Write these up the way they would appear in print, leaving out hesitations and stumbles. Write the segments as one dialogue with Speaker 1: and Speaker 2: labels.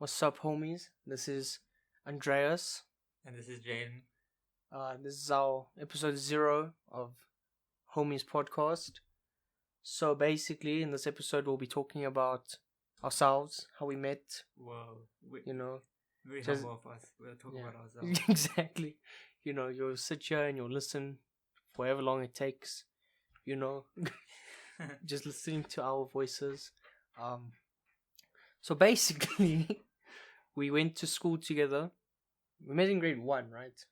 Speaker 1: What's up, homies? This is Andreas.
Speaker 2: And this is Jaden.
Speaker 1: This is our episode 0 of Homies Podcast. So basically, in this episode, we'll be talking about ourselves, how we met.
Speaker 2: Whoa. Very
Speaker 1: just-
Speaker 2: humble of us. We'll talk about ourselves.
Speaker 1: Exactly. You'll sit here and you'll listen for however long it takes. Just listening to our voices. So basically, we went to school together. We met in grade 1, right?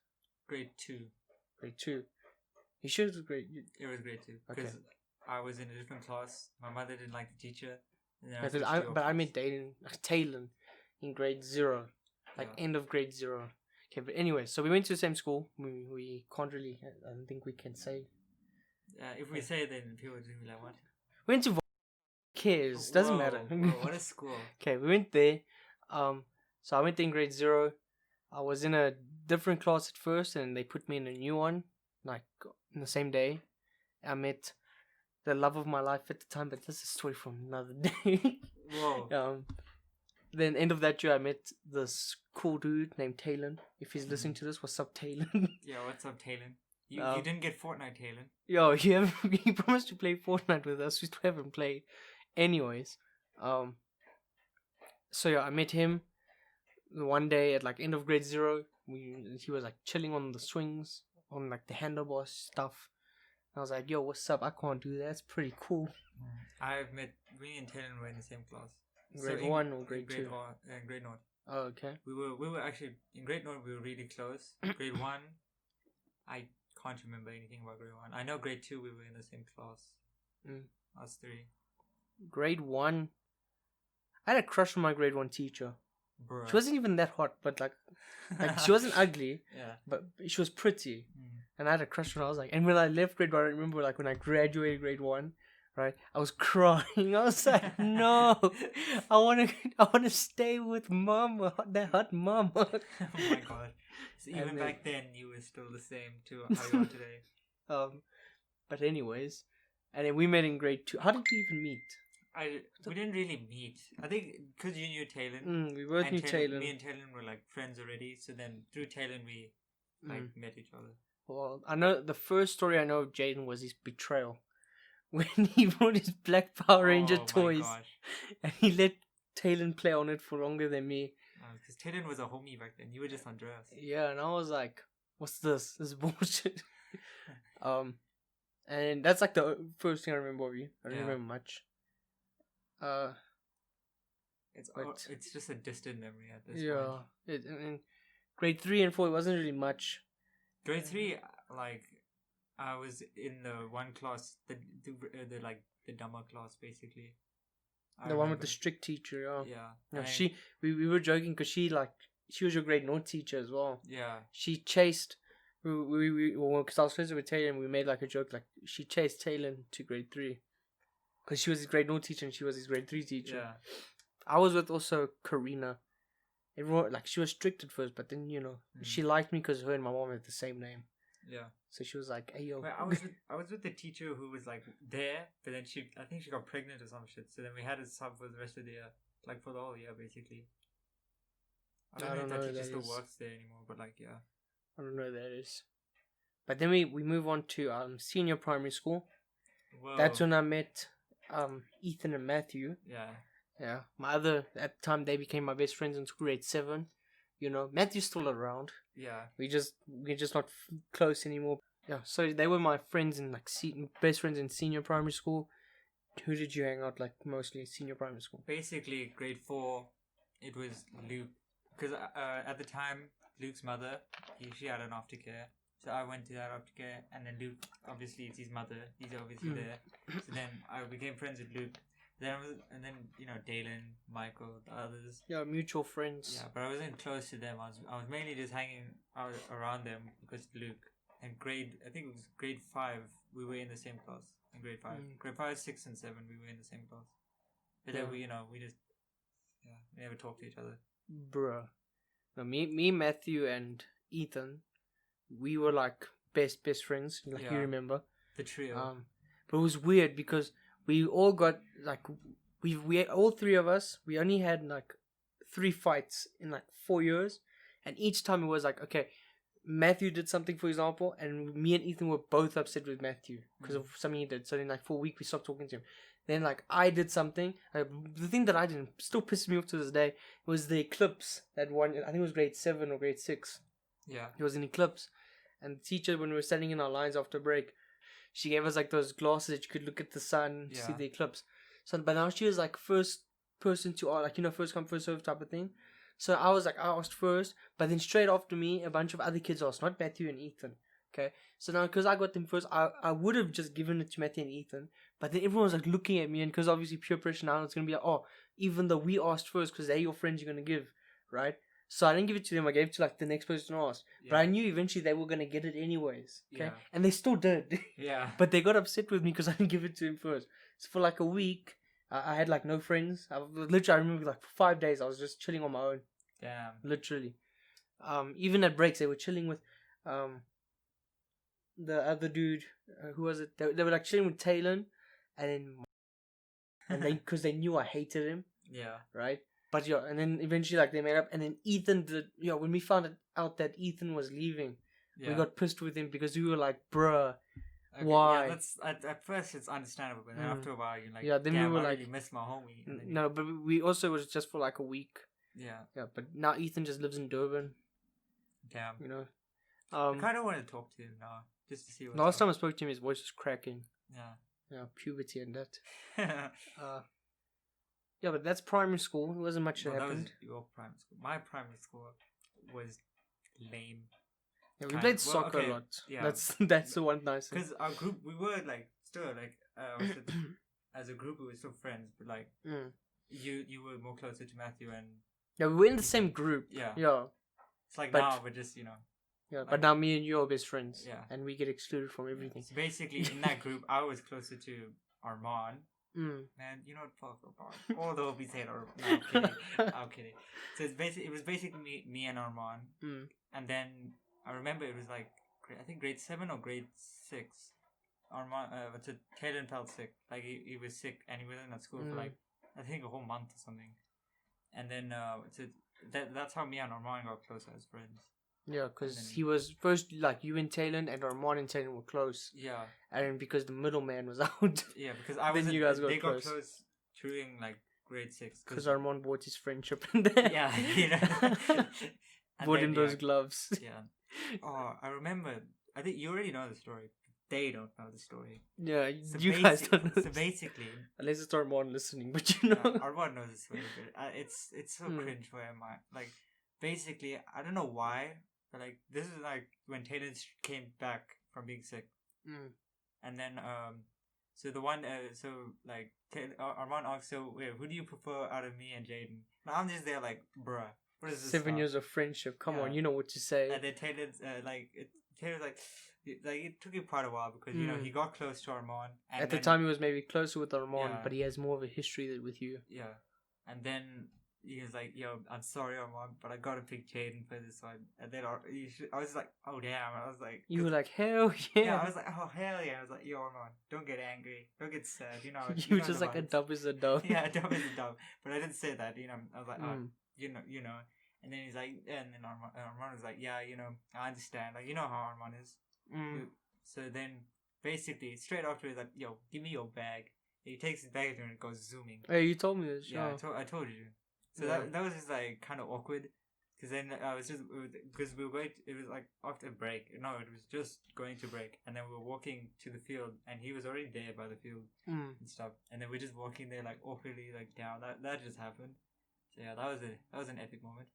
Speaker 2: Grade 2.
Speaker 1: Grade 2. You sure it was grade?
Speaker 2: It was grade 2.
Speaker 1: Okay.
Speaker 2: Because I was in a different class. My mother didn't like the teacher. And then
Speaker 1: But I met Talon in grade 0. End of grade 0. Okay, but anyway, so we went to the same school. We can't really, I don't think we can say.
Speaker 2: If we say it, then people would be like, what?
Speaker 1: We went to cares, doesn't matter.
Speaker 2: Whoa, what a school.
Speaker 1: Okay, we went there. So I went there in grade 0. I was in a different class at first, and they put me in a new one, like in the same day. I met the love of my life at the time, but this is a story from another day.
Speaker 2: Whoa.
Speaker 1: Then end of that year, I met this cool dude named Talon. If he's listening to this, what's up, Talon?
Speaker 2: Yeah, what's up, Talon? You didn't get Fortnite, Talon.
Speaker 1: Yo, he promised to play Fortnite with us. We still haven't played. Anyways, so yeah, I met him one day at like end of grade 0. He was like chilling on the swings, on like the handlebar stuff. I was like, yo, what's up? I can't do that. It's pretty cool.
Speaker 2: I've met, me and Talon were in the same class.
Speaker 1: Grade 1 or grade 2?
Speaker 2: Grade 0.
Speaker 1: Oh, okay.
Speaker 2: We were actually, in grade 0 we were really close. Grade 1, I can't remember anything about grade 1. I know grade 2 we were in the same class. Us 3.
Speaker 1: Grade 1, I had a crush on my grade 1 teacher.
Speaker 2: Bruh.
Speaker 1: She wasn't even that hot, but like she wasn't ugly,
Speaker 2: Yeah.
Speaker 1: but she was pretty. And I had a crush on her. I was like, and when I left grade 1, I remember like when I graduated grade 1, right? I was crying. I was like, no, I wanna stay with mama, that hot mama.
Speaker 2: Oh my god. So even
Speaker 1: And
Speaker 2: back then you were still the same to how you are today.
Speaker 1: But anyways, and then we met in grade 2. How did we even meet?
Speaker 2: We didn't really meet. I think because you knew Talon.
Speaker 1: We both knew Talon.
Speaker 2: Me and Talon were like friends already. So then through Talon we met each other.
Speaker 1: Well, I know the first story I know of Jaden was his betrayal. When he brought his Black Power Ranger toys.
Speaker 2: My gosh.
Speaker 1: And he let Talon play on it for longer than me.
Speaker 2: Because Talon was a homie back then. You were just Andreas.
Speaker 1: Yeah, and I was like, what's this? This is bullshit. And that's like the first thing I remember of you. I don't remember much.
Speaker 2: It's just a distant memory at this
Speaker 1: point. In grade 3 and 4, it wasn't really much.
Speaker 2: Grade 3, like, I was in the one class, the dumber class, basically.
Speaker 1: The one with the strict teacher,
Speaker 2: yeah.
Speaker 1: No, we were joking because she was your grade 0 teacher as well.
Speaker 2: Yeah.
Speaker 1: She chased, because I was friends with Talon, we made like a joke, like she chased Talon to grade 3. Because she was his grade 0 teacher and she was his grade 3 teacher.
Speaker 2: Yeah.
Speaker 1: I was with also Karina. Everyone, like, she was strict at first, but then, she liked me because her and my mom had the same name.
Speaker 2: Yeah.
Speaker 1: So she was like, hey, yo.
Speaker 2: Well, I was with the teacher who was, like, there, but then I think she got pregnant or some shit. So then we had a sub for the rest of the year. Like, for the whole year, basically. I don't know if that teacher still works there anymore, but, like, yeah.
Speaker 1: I don't know who that is. But then we move on to senior primary school.
Speaker 2: Whoa.
Speaker 1: That's when I met Ethan and Matthew.
Speaker 2: Yeah.
Speaker 1: Yeah. At the time, they became my best friends in grade 7. Matthew's still around.
Speaker 2: Yeah.
Speaker 1: We're just not close anymore. Yeah. So they were my friends in best friends in senior primary school. Who did you hang out like mostly senior primary school?
Speaker 2: Basically, grade 4, it was Luke. Because at the time, Luke's mother, she had an aftercare. So I went to that aftercare, and then Luke, obviously, it's his mother. He's obviously there. So then I became friends with Luke. Then Dalen, Michael, the others.
Speaker 1: Yeah, mutual friends.
Speaker 2: Yeah, but I wasn't close to them. I was mainly just hanging out around them because Luke. And I think it was grade 5, we were in the same class. In grade 5. Grade 5, 6, and 7, we were in the same class. But then we never talked to each other.
Speaker 1: Bruh. No, me, Matthew, and Ethan, we were like best friends, like you remember.
Speaker 2: The trio.
Speaker 1: But it was weird because we all got like we all 3 of us, we only had like 3 fights in like 4 years, and each time it was like, okay, Matthew did something, for example, and me and Ethan were both upset with Matthew because of something he did. So then, like, for a week, we stopped talking to him. Then, like, I did something. The thing that I did still pisses me off to this day was the eclipse that one. I think it was grade 7 or grade 6.
Speaker 2: Yeah.
Speaker 1: It was an eclipse, and the teacher, when we were standing in our lines after break, she gave us like those glasses that you could look at the sun to see the eclipse. So, but now she was like first person to like, first come first serve type of thing. So I asked first, but then straight after me, a bunch of other kids asked, not Matthew and Ethan. Okay, so now because I got them first, I would have just given it to Matthew and Ethan, but then everyone was like looking at me, and because obviously peer pressure now, it's gonna be like, oh, even though we asked first, because they're your friends, you're gonna give, right? So I didn't give it to them. I gave it to like the next person who asked, but I knew eventually they were gonna get it anyways. Okay, and they still did.
Speaker 2: Yeah.
Speaker 1: But they got upset with me because I didn't give it to him first. So for like a week, I had like no friends. I remember like for 5 days I was just chilling on my own.
Speaker 2: Damn.
Speaker 1: Literally. Even at breaks they were chilling with the other dude. Who was it? They were like chilling with Talon, and they because they knew I hated him.
Speaker 2: Yeah.
Speaker 1: Right. But yeah, and then eventually like they made up, and then Ethan did. Yeah, when we found out that Ethan was leaving, we got pissed with him because we were like, bruh. Okay, why?
Speaker 2: Yeah, that's at first it's understandable, but then after a while you're like,
Speaker 1: then we were like,
Speaker 2: really miss my homie. And then
Speaker 1: no, but we also was just for like a week.
Speaker 2: Yeah.
Speaker 1: Yeah, but now Ethan just lives in Durban.
Speaker 2: Damn.
Speaker 1: I
Speaker 2: kind of want to talk to him now, just to see what.
Speaker 1: Last time I spoke to him, his voice was cracking.
Speaker 2: Yeah.
Speaker 1: Yeah, puberty and that. Yeah, but that's primary school. There wasn't much that happened.
Speaker 2: That was your primary school. My primary school was lame.
Speaker 1: Yeah, we played soccer a lot. Yeah, that's the one nice thing.
Speaker 2: Because our group, we were like still like as a group, we were still friends, but like you were more closer to Matthew and.
Speaker 1: Yeah, we were in the same group.
Speaker 2: Yeah.
Speaker 1: Yeah.
Speaker 2: It's like now we're just Yeah,
Speaker 1: like, but now me and you are best friends.
Speaker 2: Yeah.
Speaker 1: And we get excluded from everything.
Speaker 2: So basically, in that group, I was closer to Armand. Man, you know what, fuck Armand. Although we said Armand. No, I'm kidding. I'm kidding. So it was basically me and Armand. And then I remember it was like I think grade 7 or grade 6. Armand, Taylor felt sick. Like he was sick and he was in that school for like I think a whole month or something. And then that's how me and Armand got close as friends.
Speaker 1: Yeah, because he was first like you and Taylor, and Armand and Taylor were close.
Speaker 2: Yeah. And
Speaker 1: then because the middleman was out.
Speaker 2: Yeah, because I was.
Speaker 1: Then you guys
Speaker 2: got close during like grade 6.
Speaker 1: Because Armand bought his friendship in there.
Speaker 2: Yeah,
Speaker 1: bought him those gloves.
Speaker 2: Yeah. Oh, I remember. I think you already know the story. They don't know the story.
Speaker 1: Yeah, so you guys don't know.
Speaker 2: So basically,
Speaker 1: unless it's Armand listening, but
Speaker 2: Armand knows the story. But it's so cringe for him. Like, basically, I don't know why, but like this is like when Taylor came back from being sick, and then so the one Armand asked, so wait, who do you prefer out of me and Jaden? Now I'm just there like, bruh, what is this?
Speaker 1: 7 years of friendship. Come on, you know what to say.
Speaker 2: And then Taylor's Taylor's like it took him quite a while because he got close to Armand. And
Speaker 1: at the time, he was maybe closer with Armand, but he has more of a history with you.
Speaker 2: Yeah, and then he was like, "Yo, I'm sorry, Armand, but I gotta pick Jaden for this one." And then I was like, "Oh damn!" I was like,
Speaker 1: "You were like, hell yeah!"
Speaker 2: Yeah, I was like, "Oh hell yeah!" I was like, "Yo, Armand, don't get angry, don't get sad."
Speaker 1: You were just like, "A dub is a dub."
Speaker 2: Yeah, a dub is a dub, but I didn't say that. I was like, "Oh, you know." And then he's like, and then Armand was like, "Yeah, I understand. Like, you know how Armand is." So then, basically, straight after he's like, "Yo, give me your bag." He takes his bag and it goes zooming.
Speaker 1: Hey, you told me this.
Speaker 2: Yeah, I told you. So that was just like kind of awkward, because then I was just because we were going. It was like after break. No, it was just going to break, and then we were walking to the field, and he was already there by the field and stuff. And then we're just walking there like awkwardly, like down. That just happened. So yeah, that was an epic moment.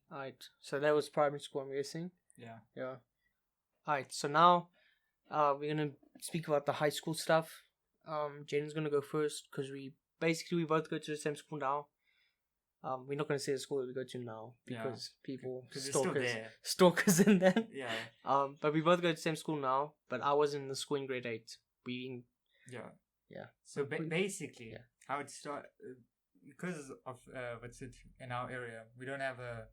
Speaker 1: Alright, so that was primary school, I'm guessing.
Speaker 2: Yeah.
Speaker 1: Alright, so now we're gonna speak about the high school stuff. Jaden's gonna go first because we both go to the same school now. We're not gonna say the school that we go to now because people stalkers in there.
Speaker 2: Yeah.
Speaker 1: But we both go to the same school now. But I was in the school in grade 8.
Speaker 2: Yeah. So basically, how it start because of what's it in our area, we don't have a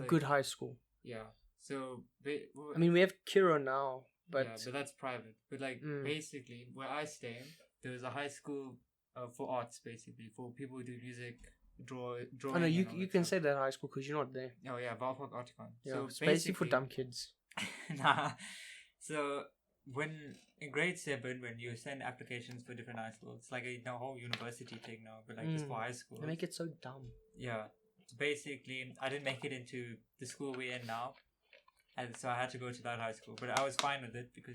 Speaker 1: good high school.
Speaker 2: Yeah. So
Speaker 1: I mean, we have Kira now, but
Speaker 2: that's private. But basically, where I stay, there's a high school for arts, basically for people who do music drawing.
Speaker 1: Oh no, you
Speaker 2: and all
Speaker 1: you
Speaker 2: that
Speaker 1: can
Speaker 2: stuff.
Speaker 1: say that high school because you're not there.
Speaker 2: Oh yeah, Valpark Articon.
Speaker 1: Yeah,
Speaker 2: So
Speaker 1: it's basically for dumb kids.
Speaker 2: Nah. So when in grade 7, when you send applications for different high schools, it's like a whole university thing now, but like just for high school.
Speaker 1: They make it so dumb.
Speaker 2: Yeah. So basically, I didn't make it into the school we're in now, and so I had to go to that high school. But I was fine with it because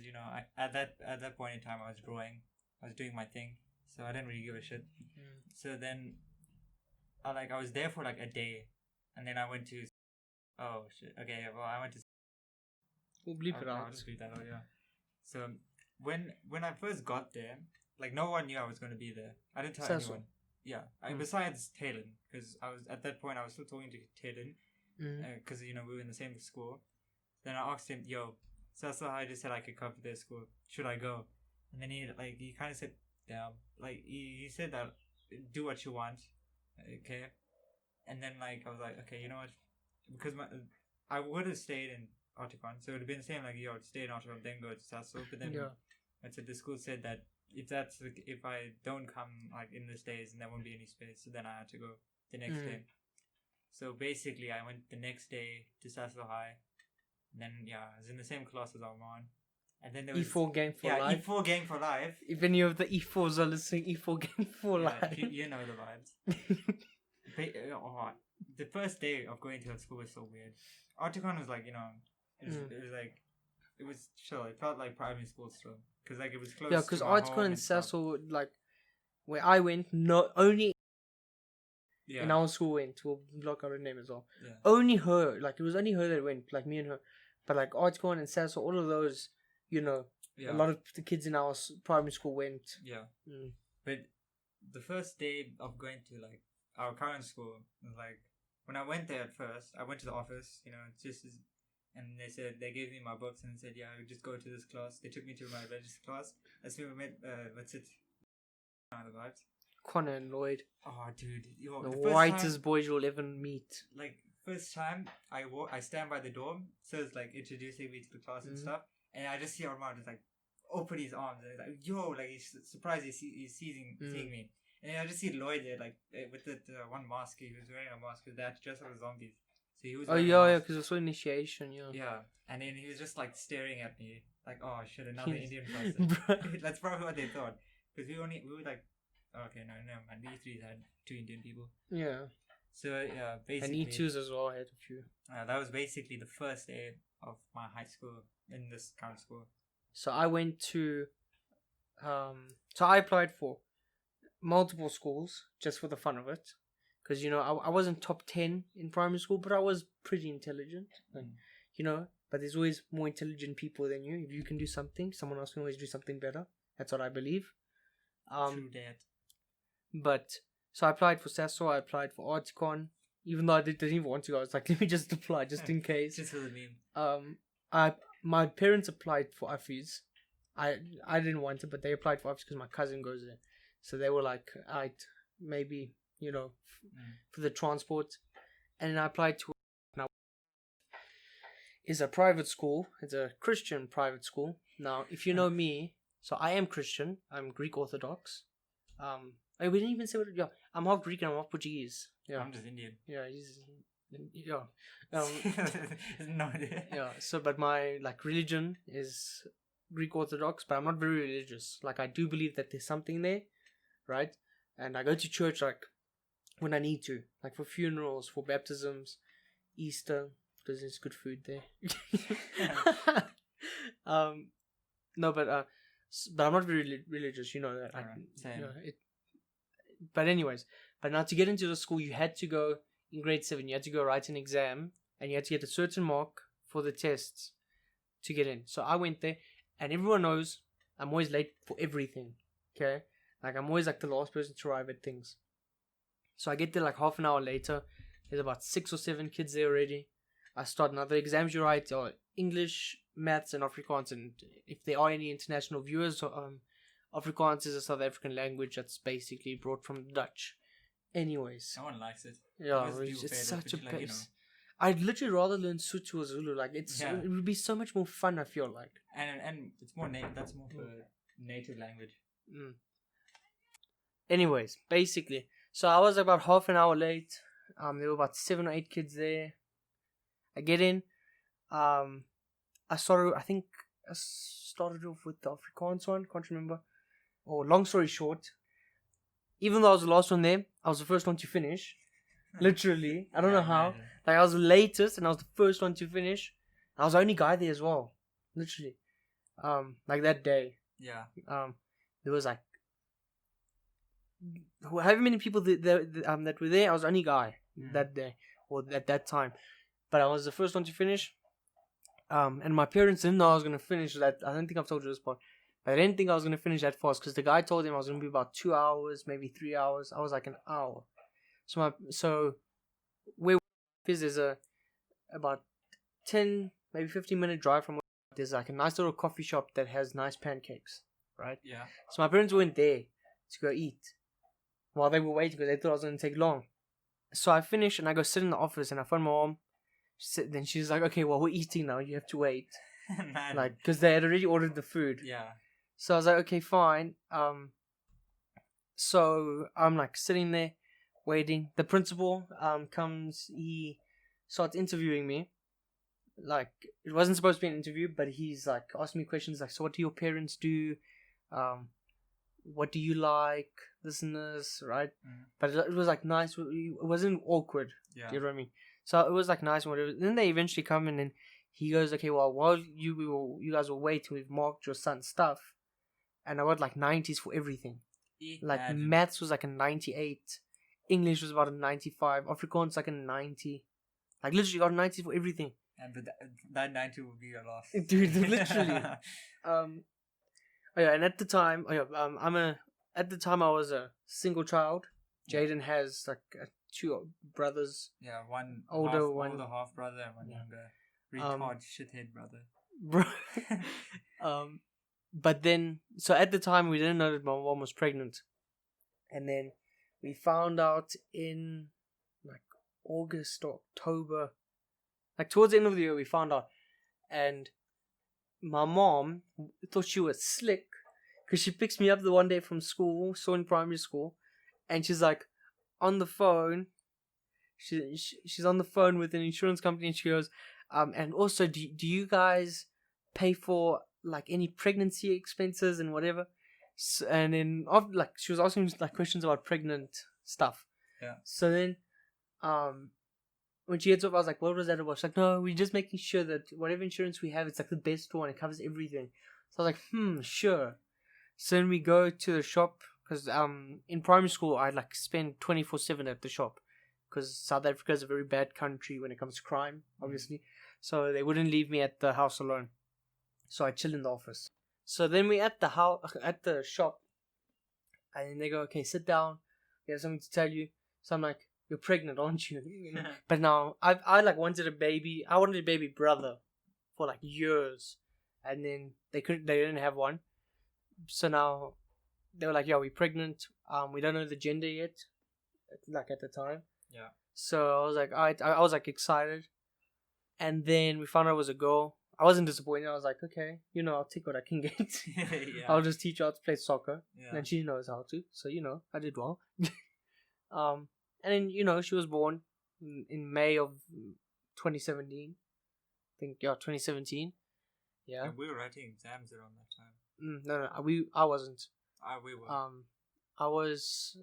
Speaker 2: at that point in time I was drawing, I was doing my thing, so I didn't really give a shit. So then, I was there for like a day, and then I went to. Oh shit! Okay, well I went to.
Speaker 1: We'll bleep it
Speaker 2: I'll
Speaker 1: out.
Speaker 2: just bleep that out, yeah. So when I first got there, like no one knew I was going to be there. I didn't tell
Speaker 1: Cecil.
Speaker 2: anyone. Yeah, besides Talon, because I was at that point I was still talking to Talon, because we were in the same school. Then I asked him, "Yo, Cecil, I just said I could come to their school. Should I go?" And then he kind of said, "Yeah." Like he said that, do what you want, okay. And then I was like, okay, you know what? Because I would have stayed in Articon, so it would have been the same. Like, yo, stay in Articon, then go to Cecil. But then the school said that if I don't come in this days, then there won't be any space. So then I had to go the next day. So basically, I went the next day to Cecil High. And then I was in the same class as Arman. And then there was
Speaker 1: E4 Gang for Life.
Speaker 2: E4 Gang for Life.
Speaker 1: If any of the E4s are listening, E4 Gang for Life.
Speaker 2: You know the vibes. The first day of going to that school was so weird. Articon was it was chill. It felt like primary school still, because it was close.
Speaker 1: Yeah, because
Speaker 2: to my home
Speaker 1: Articon and
Speaker 2: stuff.
Speaker 1: Cecil, where I went, only
Speaker 2: Yeah.
Speaker 1: in our school went. We'll block out her name as well.
Speaker 2: Yeah.
Speaker 1: Only her, it was only her that went, me and her. But Articon and Cecil, all of those, a lot of the kids in our primary school went.
Speaker 2: Yeah. But the first day of going to our current school was when I went there at first, I went to the office, and they gave me my books and said, I would just go to this class. They took me to my register class. That's when we met, what's it? The vibes.
Speaker 1: Connor and Lloyd.
Speaker 2: Oh, dude.
Speaker 1: The whitest boys you'll ever meet.
Speaker 2: First time, I stand by the door, so it's introducing me to the class and stuff, and I just see Armand just open his arms, and he's yo, he's surprised he's seeing me. And I just see Lloyd there, with the one mask. He was wearing a mask with that, dressed up as zombies. So he was.
Speaker 1: Oh yeah, because it's initiation, yeah.
Speaker 2: Yeah, and then he was just staring at me, oh shit, another Indian person. That's probably what they thought, because we were okay, no, man. E3s had 2 Indian people.
Speaker 1: Yeah.
Speaker 2: So basically.
Speaker 1: And E2s as well. I had a few.
Speaker 2: That was basically the first day of my high school in this current school.
Speaker 1: So I went to. So I applied for multiple schools just for the fun of it, because I wasn't top 10 in primary school, but I was pretty intelligent, but there's always more intelligent people than you. If you can do something, someone else can always do something better. That's what I believe.
Speaker 2: True that.
Speaker 1: But so I applied for Cecil, I applied for Articon, even though I didn't even want to. I was like, let me just apply just in case.
Speaker 2: Just for the meme.
Speaker 1: My parents applied for Affy's. I didn't want it, but they applied for Affy's because my cousin goes there. So they were like, alright, maybe, for the transport. And then I applied to now. It's a private school. It's a Christian private school. Now, if you know me, so I am Christian. I'm Greek Orthodox. We didn't even say what. Yeah, I'm half Greek and I'm half Portuguese. Yeah,
Speaker 2: I'm just Indian.
Speaker 1: Yeah, yeah.
Speaker 2: No idea.
Speaker 1: Yeah. So, but my religion is Greek Orthodox, but I'm not very religious. I do believe that there's something there, right? And I go to church when I need to, for funerals, for baptisms, Easter, because there's good food there. No, but I'm not very religious. You know that.
Speaker 2: Same.
Speaker 1: But anyways, now to get into the school, you had to go in grade 7. You had to go write an exam, and you had to get a certain mark for the tests to get in. So I went there, and everyone knows I'm always late for everything. Okay, I'm always the last person to arrive at things. So I get there half an hour later. There's about 6 or 7 kids there already. I start another exams you write are English, Maths, and Afrikaans. And if there are any international viewers, Afrikaans is a South African language that's basically brought from Dutch. Anyways.
Speaker 2: No one likes it.
Speaker 1: Yeah, it's such a pace. I'd literally rather learn Sotho or Zulu. It would be so much more fun, I feel like.
Speaker 2: And it's more that's more for native language.
Speaker 1: Anyways, basically, So I was about half an hour late. There were about 7 or 8 kids there. I get in. I think I started off with the Afrikaans one. Can't remember. Oh, long story short, even though I was the last one there, I was the first one to finish. Literally, I don't know how.
Speaker 2: Imagine.
Speaker 1: Like I was the latest, and I was the first one to finish. I was the only guy there as well. Literally, like that day.
Speaker 2: Yeah.
Speaker 1: There was like however many people that were there. I was the only guy that day or at that time, but I was the first one to finish. And my parents didn't know I was gonna finish that. I don't think I've told you this part, but I didn't think I was gonna finish that fast because the guy told him I was gonna be about 2 hours, maybe 3 hours. I was like an hour. So where there's about 10, maybe 15-minute drive from where there's like a nice little coffee shop that has nice pancakes, right?
Speaker 2: Yeah.
Speaker 1: So my parents went there to go eat while they were waiting because they thought I was gonna take long. So I finish and I go sit in the office and I phone my mom. Then she's like, "Okay, well we're eating now. You have to wait."
Speaker 2: Man.
Speaker 1: Like, because they had already ordered the food.
Speaker 2: Yeah.
Speaker 1: So I was like, okay, fine. So I'm like sitting there waiting. The principal comes. He starts interviewing me. Like, it wasn't supposed to be an interview, but he's like asking me questions like, so what do your parents do? What do you like? This and this, right?
Speaker 2: Mhm.
Speaker 1: But it was like nice. It wasn't awkward.
Speaker 2: Yeah.
Speaker 1: Do you know what I mean? So it was like nice and whatever. Then they eventually come in and he goes, okay, well, while you guys will wait, we've marked your son's stuff. And I got like 90s for everything. Like
Speaker 2: Imagine.
Speaker 1: maths was like a 98. English was about a 95. Afrikaans like a 90. Like literally got 90 for everything.
Speaker 2: And but that 90 would be your loss.
Speaker 1: Dude, literally. Oh yeah, and at the time, at the time I was a single child. Jaden has like 2 brothers.
Speaker 2: Yeah, one
Speaker 1: Older,
Speaker 2: half,
Speaker 1: one-
Speaker 2: older half brother and one
Speaker 1: Yeah.
Speaker 2: younger. Retard shithead brother.
Speaker 1: Bro. But then, so at the time we didn't know that my mom was pregnant, and then we found out in like August or October, like towards the end of the year, we found out, and my mom thought she was slick because she picks me up the one day from school, so in primary school, and she's like on the phone. She's on the phone with an insurance company, and she goes, and also, do you guys pay for like any pregnancy expenses and whatever? And then like she was asking me like questions about pregnant stuff.
Speaker 2: Yeah.
Speaker 1: So then, when she heads off, I was like, "What was that about?" She's like, "No, we're just making sure that whatever insurance we have, it's like the best one. It covers everything." So I was like, sure." So then we go to the shop because in primary school I'd like spend 24/7 at the shop because South Africa is a very bad country when it comes to crime, obviously. So they wouldn't leave me at the house alone. So I chill in the office. So then we at the shop, and then they go, "Okay, sit down. We have something to tell you." So I'm like, "You're pregnant, aren't you?" But now I like wanted a baby. I wanted a baby brother for like years, and then they didn't have one. So now they were like, "Yeah, we're pregnant. We don't know the gender yet." Like at the time.
Speaker 2: Yeah.
Speaker 1: So I was like, I was like excited, and then we found out it was a girl. I wasn't disappointed. I was like, okay, I'll take what I can get.
Speaker 2: Yeah.
Speaker 1: I'll just teach her how to play soccer,
Speaker 2: Yeah.
Speaker 1: and she knows how to. So I did well. And then she was born in May of 2017. I think 2017. Yeah.
Speaker 2: And we were writing exams around that time.
Speaker 1: No, I wasn't.
Speaker 2: We were.
Speaker 1: I was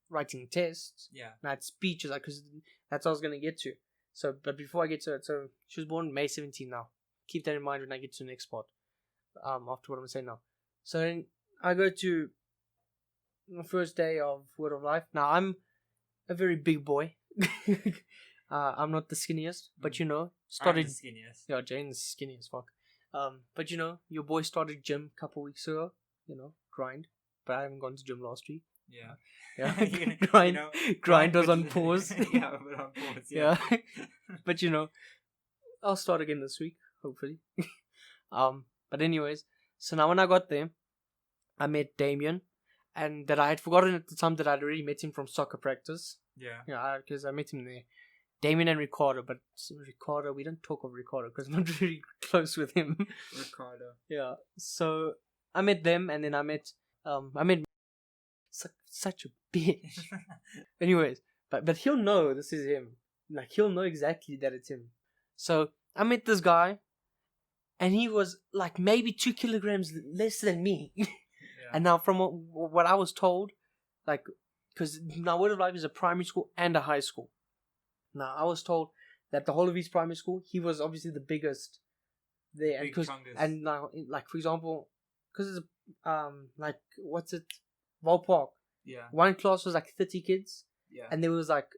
Speaker 1: writing tests.
Speaker 2: Yeah.
Speaker 1: And I had speeches, because that's what I was gonna get to. So, but before I get to it, so she was born May 17 now. Keep that in mind when I get to the next part. After what I'm saying now. So then I go to the first day of Word of Life. Now I'm a very big boy. I'm not the skinniest, but started.
Speaker 2: I'm the skinniest.
Speaker 1: Yeah, Jane's skinny as fuck. But your boy started gym a couple weeks ago. Grind. But I haven't gone to gym last week.
Speaker 2: Yeah.
Speaker 1: Yeah. Grind was
Speaker 2: but-
Speaker 1: on pause.
Speaker 2: Yeah, but on pause. Yeah.
Speaker 1: Yeah. But I'll start again this week, hopefully. But anyways, so now when I got there, I met Damien, and that I had forgotten at the time that I'd already met him from soccer practice.
Speaker 2: Yeah.
Speaker 1: Yeah, because I met him there. Damien and Ricardo, but Ricardo, we don't talk of Ricardo because I'm not really close with him.
Speaker 2: Ricardo.
Speaker 1: Yeah. So I met them, and then I met. such a bitch. Anyways, but he'll know this is him. Like, he'll know exactly that it's him. So I met this guy, and he was like maybe 2 kilograms less than me.
Speaker 2: Yeah.
Speaker 1: And now, from what I was told, like, because now Word of Life is a primary school and a high school. Now, I was told that the whole of his primary school, he was obviously the biggest there. And now, like, for example, because it's like, what's it, Val Park.
Speaker 2: Yeah.
Speaker 1: One class was like 30 kids,
Speaker 2: Yeah.
Speaker 1: and there was like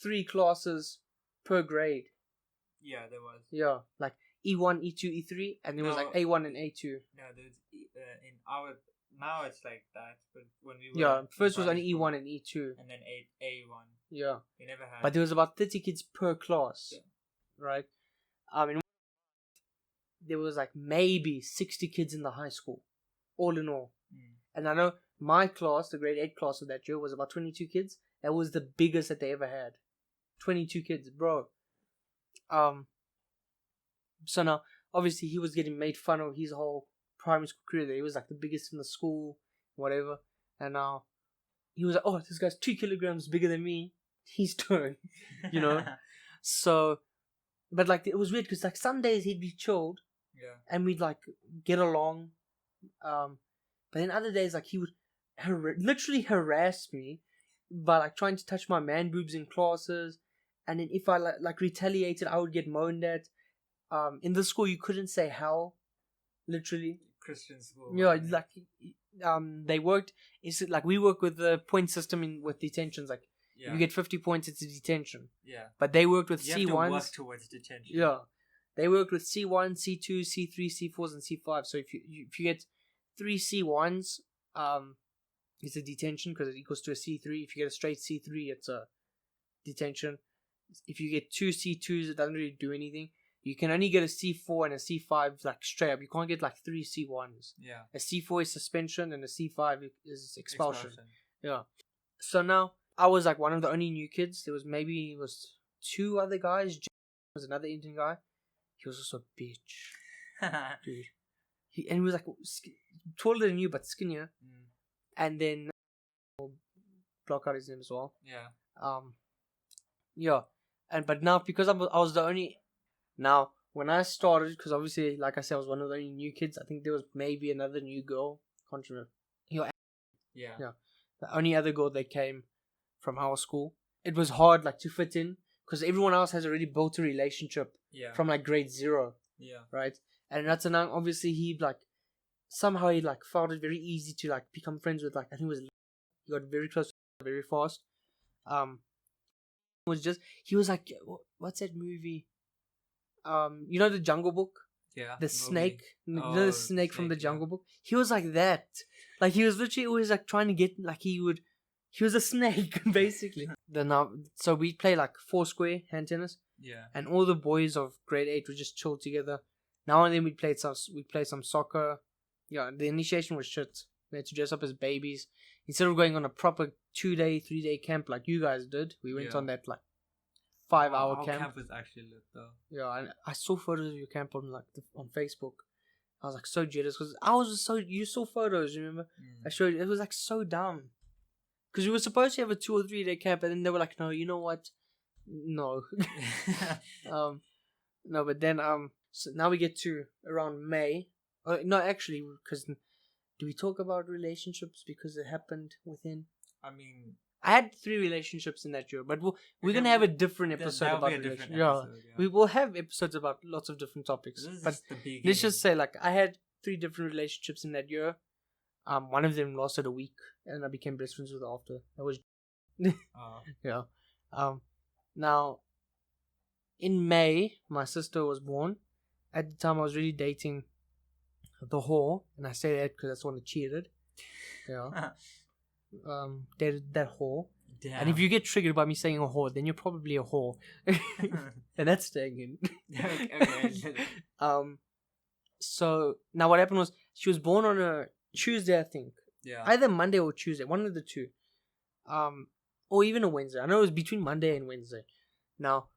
Speaker 1: 3 classes per grade.
Speaker 2: Yeah, there was.
Speaker 1: Yeah, like E1, E2, E3, and there was like A1 and A2.
Speaker 2: No, there's in our now it's like that, but when we were
Speaker 1: Yeah, first was only E1 and E2,
Speaker 2: and then A1.
Speaker 1: Yeah,
Speaker 2: We never had.
Speaker 1: but there was about 30 kids per class, right? And there was like maybe 60 kids in the high school, all in all. And I know my class, the grade 8 class of that year, was about 22 kids. That was the biggest that they ever had. 22 kids, bro. So now, obviously, he was getting made fun of his whole primary school career. He was like the biggest in the school, whatever. And now, he was like, oh, this guy's 2 kilograms bigger than me. His turn, you know? So, but like, it was weird because like some days he'd be chilled.
Speaker 2: Yeah.
Speaker 1: And we'd like get along. But then other days, like, he would literally harass me by like trying to touch my man boobs in classes. And then if I like retaliated, I would get moaned at. In the school, you couldn't say hell, literally.
Speaker 2: Christian school.
Speaker 1: Yeah, like, they worked. Is it like we work with the point system with detentions? Like, you get 50 points, it's a detention.
Speaker 2: Yeah.
Speaker 1: But they worked with
Speaker 2: you
Speaker 1: C1s.
Speaker 2: You have to work towards detention.
Speaker 1: Yeah, they worked with C1, C2, C3, C4s, and C5. So if you get 3 C1s, it's a detention because it equals to a C3. If you get a straight C3, it's a detention. If you get 2 C2s, it doesn't really do anything. You can only get a C4 and a C5 like straight up. You can't get like 3 C1s.
Speaker 2: Yeah.
Speaker 1: A C4 is suspension and a C5 is expulsion. Yeah. So now I was like one of the only new kids. There was 2 other guys. There was another Indian guy. He was also a bitch. Dude. He was like taller than you but skinnier. And then block out his name as well.
Speaker 2: Yeah.
Speaker 1: Yeah. But now because I was the only. Now, when I started, because obviously, like I said, I was one of the only new kids. I think there was maybe another new girl. Can't remember. Yeah. The only other girl that came from our school. It was hard, like, to fit in, because everyone else has already built a relationship from, like, grade 0.
Speaker 2: Yeah.
Speaker 1: Right? And that's now, obviously, he somehow he, found it very easy to, become friends with, I think it was, he got very close very fast. He was like, what's that movie? You know the Jungle Book?
Speaker 2: Yeah.
Speaker 1: The snake? You know the snake from the Jungle Book? He was like that. Like, he was literally always, trying to get, he was a snake, basically. So we play, 4-square hand tennis.
Speaker 2: Yeah.
Speaker 1: And all the boys of grade 8 would just chill together. Now and then we played some soccer. Yeah, the initiation was shit. We had to dress up as babies. Instead of going on a proper 2-day, 3-day camp like you guys did, we went on that, 5-hour camp.
Speaker 2: Our camp was actually lit though.
Speaker 1: Yeah, and I saw photos of your camp on on Facebook. I was so jealous because you saw photos. Remember? I showed you. It was so dumb because we were supposed to have a 2 or 3 day camp, and then they were like, "No, you know what? No." No, but then so now we get to around May. No, actually, because do we talk about relationships because it happened within?
Speaker 2: I mean,
Speaker 1: I had 3 relationships in that year, but we're gonna have a different episode about relationships. Yeah, we will have episodes about lots of different topics. But let's just say, I had 3 different relationships in that year. One of them lasted a week, and I became best friends with her after. That was, yeah. Now, in May, my sister was born. At the time, I was really dating the whore, and I say that because that's the one that cheated. Yeah. Dated that whore. Damn. And if you get triggered by me saying a whore, then you're probably a whore. And that's staying in. Okay. So now what happened was she was born on a Tuesday, I think. Yeah. Either Monday or Tuesday, one of the two. Or even a Wednesday. I know it was between Monday and Wednesday. Now,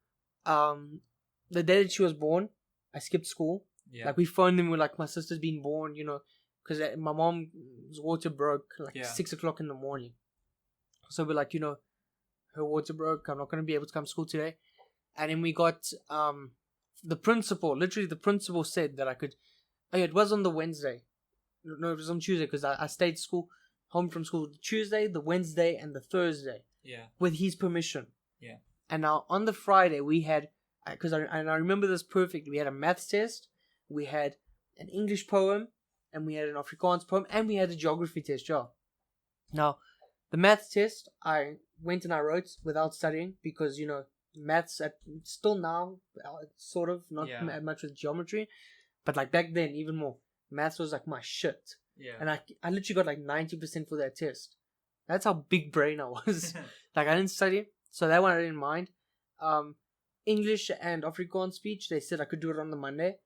Speaker 1: the day that she was born, I skipped school. Yeah. We phoned them. We're like, my sister's been born. because my mom's water broke like
Speaker 2: Yeah.
Speaker 1: 6 o'clock in the morning. So we're like, her water broke. I'm not going to be able to come to school today. And then we got the principal said that I could. Oh, yeah, it was on the Wednesday. No, it was on Tuesday because I stayed home from school the Tuesday, the Wednesday, and the Thursday
Speaker 2: Yeah.
Speaker 1: with his permission.
Speaker 2: Yeah.
Speaker 1: And now on the Friday we had, because I remember this perfectly. We had a maths test, we had an English poem, and we had an Afrikaans poem, and we had a geography test. Yeah. Now, the maths test, I went and I wrote without studying because maths still now sort of not much with geometry, but like back then even more. Maths was like my shit.
Speaker 2: Yeah.
Speaker 1: And I literally got like 90% for that test. That's how big brain I was. Like I didn't study, so that one I didn't mind. English and Afrikaans speech, they said I could do it on the Monday.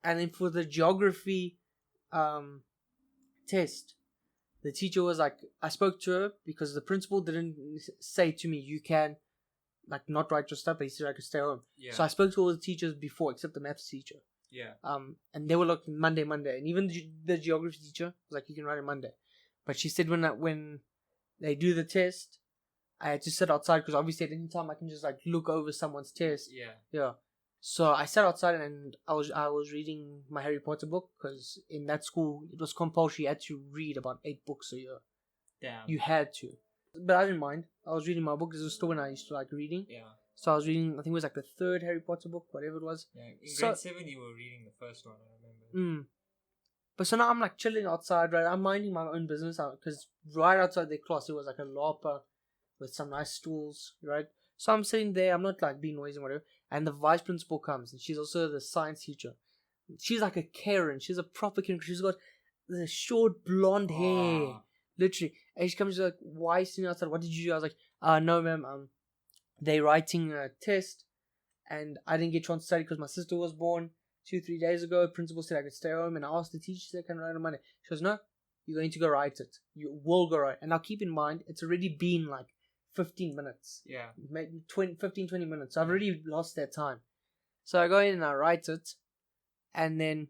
Speaker 1: And then for the geography test, the teacher was like, I spoke to her because the principal didn't say to me, you can like not write your stuff, but he said I could stay home.
Speaker 2: Yeah.
Speaker 1: So I spoke to all the teachers before, except the maths teacher.
Speaker 2: Yeah.
Speaker 1: And they were like Monday, and even the geography teacher was like, you can write it Monday. But she said when they do the test, I had to sit outside because obviously at any time I can just like look over someone's test.
Speaker 2: Yeah.
Speaker 1: Yeah. So I sat outside and I was reading my Harry Potter book because in that school it was compulsory. You had to read about 8 books a year.
Speaker 2: Damn.
Speaker 1: You had to. But I didn't mind. I was reading my book. It was still when I used to like reading.
Speaker 2: Yeah.
Speaker 1: So I was reading, I think it was like the 3rd Harry Potter book, whatever it was.
Speaker 2: Yeah. In grade 7 you were reading the first one, I remember.
Speaker 1: But so now I'm like chilling outside, right? I'm minding my own business out because right outside the class it was like a lapa with some nice stools, right? So I'm sitting there, I'm not like being noisy or whatever. And the vice principal comes and she's also the science teacher. She's like a Karen. She's a proper Karen. She's got the short blonde hair. Literally. And she comes, she's like, why are you sitting outside? What did you do? I was like, no ma'am, they writing a test and I didn't get a chance to study because my sister was born 2-3 days ago. Principal said I could stay home and I asked the teacher, she said, can I write on Monday? She goes, no, you're going to go write it. You will go write. And now keep in mind, it's already been like 15 minutes.
Speaker 2: Yeah.
Speaker 1: Maybe 15, 20 minutes. So I've already lost that time. So I go in and I write it. And then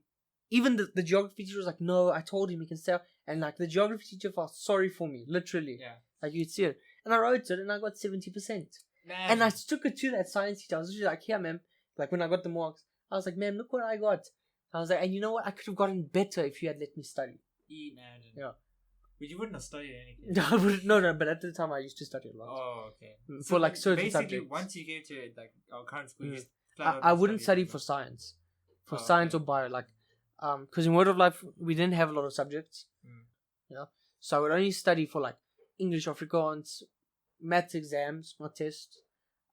Speaker 1: even the geography teacher was like, no, I told him he can stay out. And like the geography teacher felt sorry for me, literally.
Speaker 2: Yeah.
Speaker 1: Like you'd see it. And I wrote it and I got 70%.
Speaker 2: Man.
Speaker 1: And I took it to that science teacher. I was just like, here, ma'am. Like when I got the marks, I was like, ma'am, look what I got. I was like, and you know what? I could have gotten better if you had let me study.
Speaker 2: Imagine.
Speaker 1: Yeah.
Speaker 2: But you wouldn't have studied anything.
Speaker 1: No, but at the time I used to study a lot.
Speaker 2: Oh, okay.
Speaker 1: For like certain
Speaker 2: basically,
Speaker 1: subjects.
Speaker 2: once you get to like our current school, you
Speaker 1: I wouldn't study for science. For science or bio. Like, because in Word of Life, we didn't have a lot of subjects. Yeah. So I would only study for like English, Afrikaans, maths exams, not tests,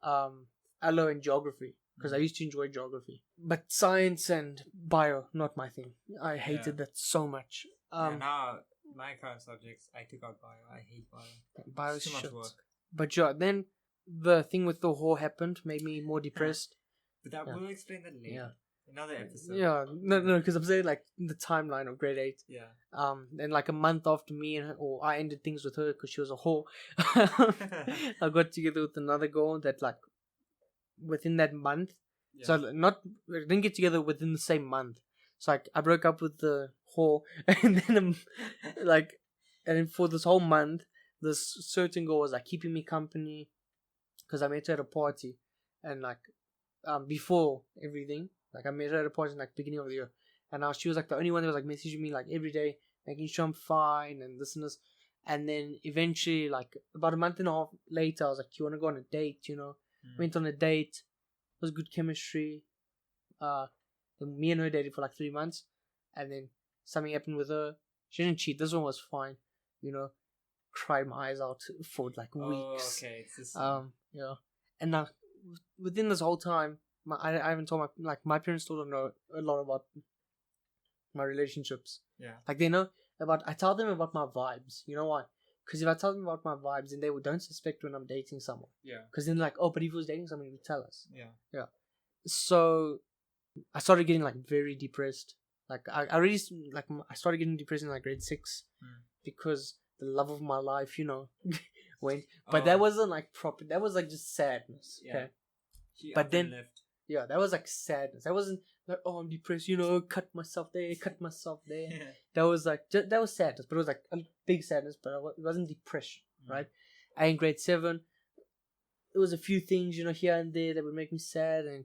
Speaker 1: allo and geography. Because I used to enjoy geography. But science and bio, not my thing. I hated that so much.
Speaker 2: Now, my current subjects, I took out bio. I hate bio.
Speaker 1: Bio's
Speaker 2: It's too much
Speaker 1: shit.
Speaker 2: work.
Speaker 1: But yeah, then the thing with the whore happened, made me more depressed.
Speaker 2: But that we'll explain that later.
Speaker 1: Yeah.
Speaker 2: Another episode.
Speaker 1: Yeah, no, because I'm saying like the timeline of grade 8.
Speaker 2: Yeah.
Speaker 1: Then like a month after me and her, or I ended things with her because she was a whore. I got together with another girl that like within that month.
Speaker 2: Yeah.
Speaker 1: So we didn't get together within the same month. So like I broke up with the whore, and then and then for this whole month, this certain girl was like keeping me company because I met her at a party, and like before everything. Like I met her at a party in like beginning of the year, and now she was like the only one that was like messaging me like every day, making sure I'm fine and this and this. And then eventually, like about a month and a half later, I was like, "You want to go on a date?" Went on a date. It was good chemistry. Then me and her dated for like 3 months, and then something happened with her. She didn't cheat. This one was fine. Cried my eyes out for like weeks.
Speaker 2: Oh, okay. It's just,
Speaker 1: yeah. And now within this whole time. I haven't told my parents still don't know a lot about my relationships.
Speaker 2: Yeah.
Speaker 1: Like they know I tell them about my vibes. You know why? Because if I tell them about my vibes, then they don't suspect when I'm dating someone.
Speaker 2: Yeah.
Speaker 1: Because then they're like, oh, but if he was dating someone, he would tell us.
Speaker 2: Yeah.
Speaker 1: Yeah. So I started getting like very depressed. Like I started getting depressed in like grade 6 because the love of my life, went. But that wasn't like proper. That was like just sadness.
Speaker 2: Yeah.
Speaker 1: Okay.
Speaker 2: She
Speaker 1: But
Speaker 2: up
Speaker 1: then-
Speaker 2: and left.
Speaker 1: Yeah, that was like sadness. That wasn't like, oh, I'm depressed, cut myself there, cut myself there.
Speaker 2: Yeah.
Speaker 1: That was like, that was sadness, but it was like a big sadness, but it wasn't depression, right? And in grade 7, it was a few things, here and there that would make me sad, and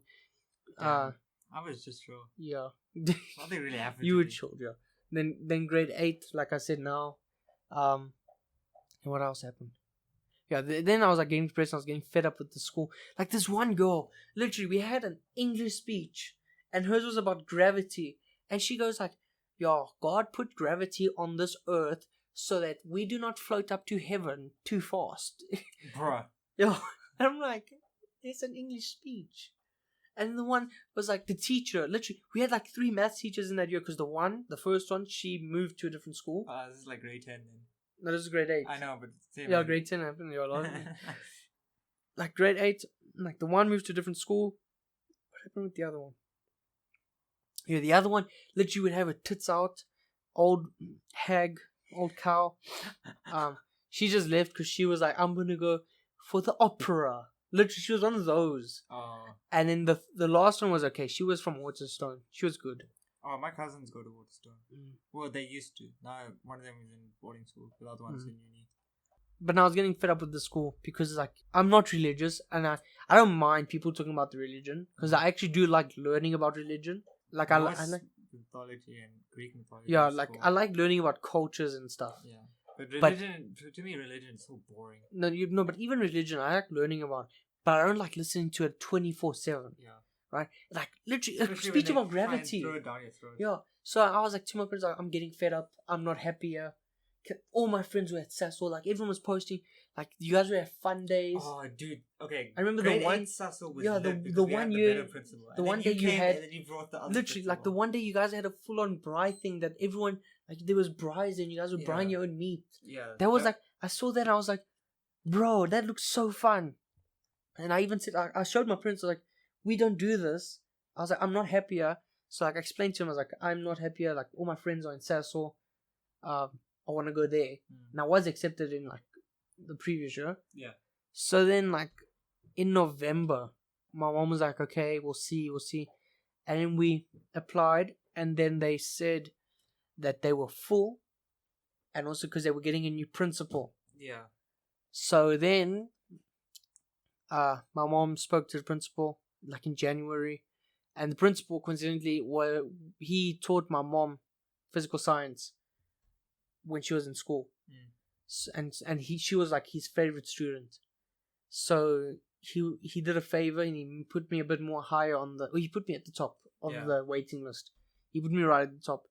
Speaker 2: Damn. I was just sure.
Speaker 1: yeah.
Speaker 2: Nothing really happened.
Speaker 1: You
Speaker 2: to
Speaker 1: were
Speaker 2: me.
Speaker 1: chilled, yeah. Then grade 8, like I said now, and what else happened? Yeah, then I was like getting depressed. I was getting fed up with the school. Like this one girl, literally, we had an English speech, and hers was about gravity, and she goes like, "Yo, God put gravity on this earth so that we do not float up to heaven too fast."
Speaker 2: Bruh.
Speaker 1: Yo, and I'm like, it's an English speech. And the one was like the teacher. Literally, we had like 3 math teachers in that year because the first one, she moved to a different school.
Speaker 2: This is like grade 10 then.
Speaker 1: No, this is grade 8.
Speaker 2: I know, but same.
Speaker 1: Yeah, grade 10 happened. Yeah, like grade 8, like the one moved to a different school. What happened with the other one? Yeah, the other one literally would have her tits out, old hag, old cow. She just left because she was like, I'm gonna go for the opera. Literally, she was one of those.
Speaker 2: Oh.
Speaker 1: And then the last one was okay. She was from Waterstone. She was good.
Speaker 2: Oh, my cousins go to Waterstone. Well, they used to. Now one of them is in boarding school, the other one's in uni.
Speaker 1: But now I was getting fed up with the school because like I'm not religious, and I don't mind people talking about the religion because I actually do like learning about religion. Like I like
Speaker 2: mythology and Greek mythology.
Speaker 1: Yeah, like I like learning about cultures and stuff.
Speaker 2: Yeah, but religion to me, religion is so boring.
Speaker 1: No, but even religion, I like learning about, but I don't like listening to it 24/7.
Speaker 2: Yeah.
Speaker 1: Right, like literally a speech about gravity.
Speaker 2: Throw it down your throat.
Speaker 1: Yeah, so I was like to my friends, like, I'm getting fed up. I'm not happy here. All my friends were at Sassel. Like everyone was posting. Like you guys were at fun days.
Speaker 2: Oh, dude. Okay.
Speaker 1: I remember the one.
Speaker 2: Sassel was
Speaker 1: the one year. The one day you had.
Speaker 2: And then you brought the other
Speaker 1: literally,
Speaker 2: principal.
Speaker 1: like the one day you guys had a full-on braai thing that everyone like there was braais and you guys were braaiing your own meat.
Speaker 2: Yeah.
Speaker 1: That was like I saw that and I was like, bro, that looks so fun. And I even said I showed my friends like, we don't do this. I was like, I'm not happier. So like I explained to him, I was like, I'm not happier. Like all my friends are in Sassel. I want to go there. And I was accepted in like the previous year.
Speaker 2: Yeah.
Speaker 1: So then like in November, my mom was like, okay, we'll see. And then we applied, and then they said that they were full, and also because they were getting a new principal.
Speaker 2: Yeah.
Speaker 1: So then, my mom spoke to the principal like in January, and the principal coincidentally he taught my mom physical science when she was in school, and she was like his favorite student. So he did a favor and he put me a bit more higher he put me at the top of the waiting list. He put me right at the top.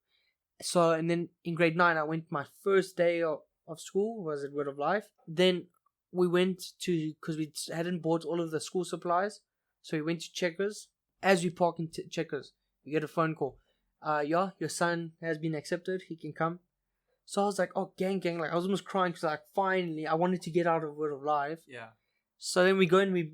Speaker 1: So, and then in grade 9, I went my first day of school, was at Word of Life. Then we went to, because we hadn't bought all of the school supplies, so we went to Checkers. As we park in Checkers, we get a phone call. Your son has been accepted, he can come. So I was like, oh, gang, like I was almost crying because like finally I wanted to get out of Word of Life.
Speaker 2: Yeah.
Speaker 1: So then we go and we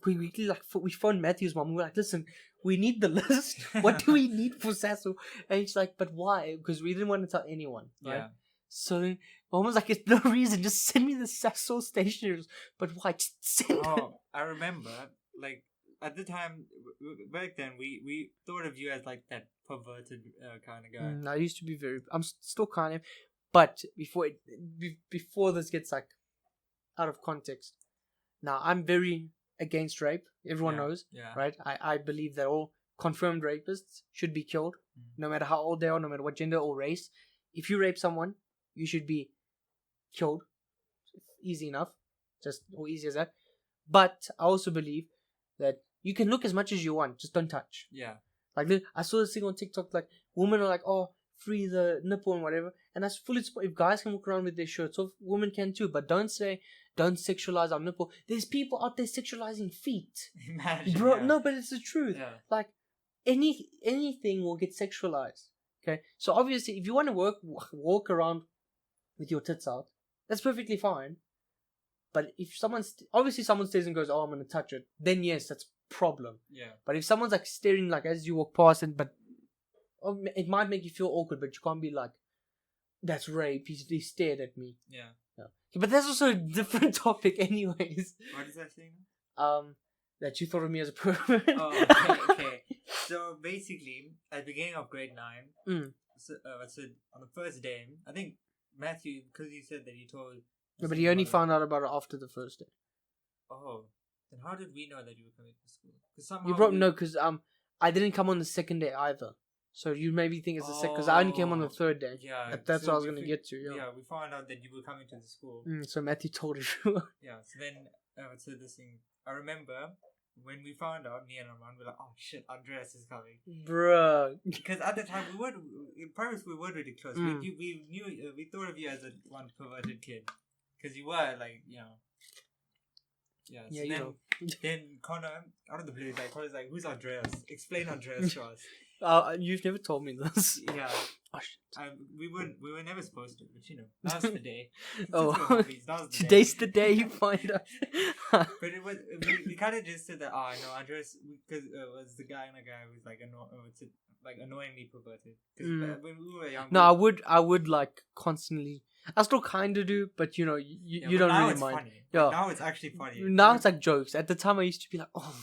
Speaker 1: quickly like we phoned Matthew's mom. We were like, listen, we need the list. What do we need for Sassel? And she's like, but why? Because we didn't want to tell anyone. Right? Yeah. So then mom was like, it's no reason. Just send me the Sassel stationers. But why? Just send.
Speaker 2: Oh, I remember. Like at the time, back then, we thought of you as like that perverted kind of guy.
Speaker 1: I used to be I'm still kind of, but before this gets like out of context. Now, I'm very against rape. Everyone knows, right? I believe that all confirmed rapists should be killed, no matter how old they are, no matter what gender or race. If you rape someone, you should be killed. Easy enough. Just or easy as that. But I also believe that you can look as much as you want, just don't touch.
Speaker 2: Yeah.
Speaker 1: Like, I saw this thing on TikTok, like, women are like, oh, free the nipple and whatever. And that's fully support. If guys can walk around with their shirts off, women can too. But don't sexualize our nipple. There's people out there sexualizing feet.
Speaker 2: Imagine,
Speaker 1: bro. No, but it's the truth.
Speaker 2: Yeah.
Speaker 1: Like anything will get sexualized. Okay, so obviously, if you want to walk around with your tits out, that's perfectly fine. But if someone stays and goes, "Oh, I'm gonna touch it," then yes, that's a problem.
Speaker 2: Yeah.
Speaker 1: But if someone's like staring, like as you walk past, it might make you feel awkward, but you can't be like, "That's rape." He stared at me.
Speaker 2: Yeah.
Speaker 1: But that's also a different topic anyways.
Speaker 2: What is that thing?
Speaker 1: that you thought of me as a pervert.
Speaker 2: Oh, okay. So basically, at the beginning of grade 9, so on the first day, I think Matthew, because you said that you told.
Speaker 1: Yeah, but he only found out about it after the first day.
Speaker 2: Oh, then how did we know that you were coming to school? Because somehow
Speaker 1: You probably know because I didn't come on the second day either. So you maybe think it's the second because I only came on the third day.
Speaker 2: Yeah,
Speaker 1: that's what I was gonna get to. Yeah.
Speaker 2: Yeah, we found out that you were coming to the school.
Speaker 1: So Matthew told everyone.
Speaker 2: Yeah. So then so this thing. I remember when we found out, me and Arman were like, "Oh shit, Andreas is coming."
Speaker 1: Bruh.
Speaker 2: Because at the time we were in primary school, we were really close. We knew we thought of you as one perverted kid because you were like, you know. Yeah. So
Speaker 1: yeah, you know.
Speaker 2: Then Connor, out of the blue, Connor's like, "Who's Andreas? Explain Andreas to us."
Speaker 1: You've never told me this.
Speaker 2: Yeah.
Speaker 1: Oh, shit.
Speaker 2: We were never supposed to, but you know, that was the day.
Speaker 1: Today's the day you find out.
Speaker 2: But it was we kind of just said that. Oh no, Andreas, because was the guy and the guy who was like annoyingly perverted. Because when we were young.
Speaker 1: No, I would like constantly. I still kind of do, but you know, you don't really mind.
Speaker 2: Funny. Yeah. Now it's actually funny.
Speaker 1: Now it's like jokes. At the time, I used to be like, oh.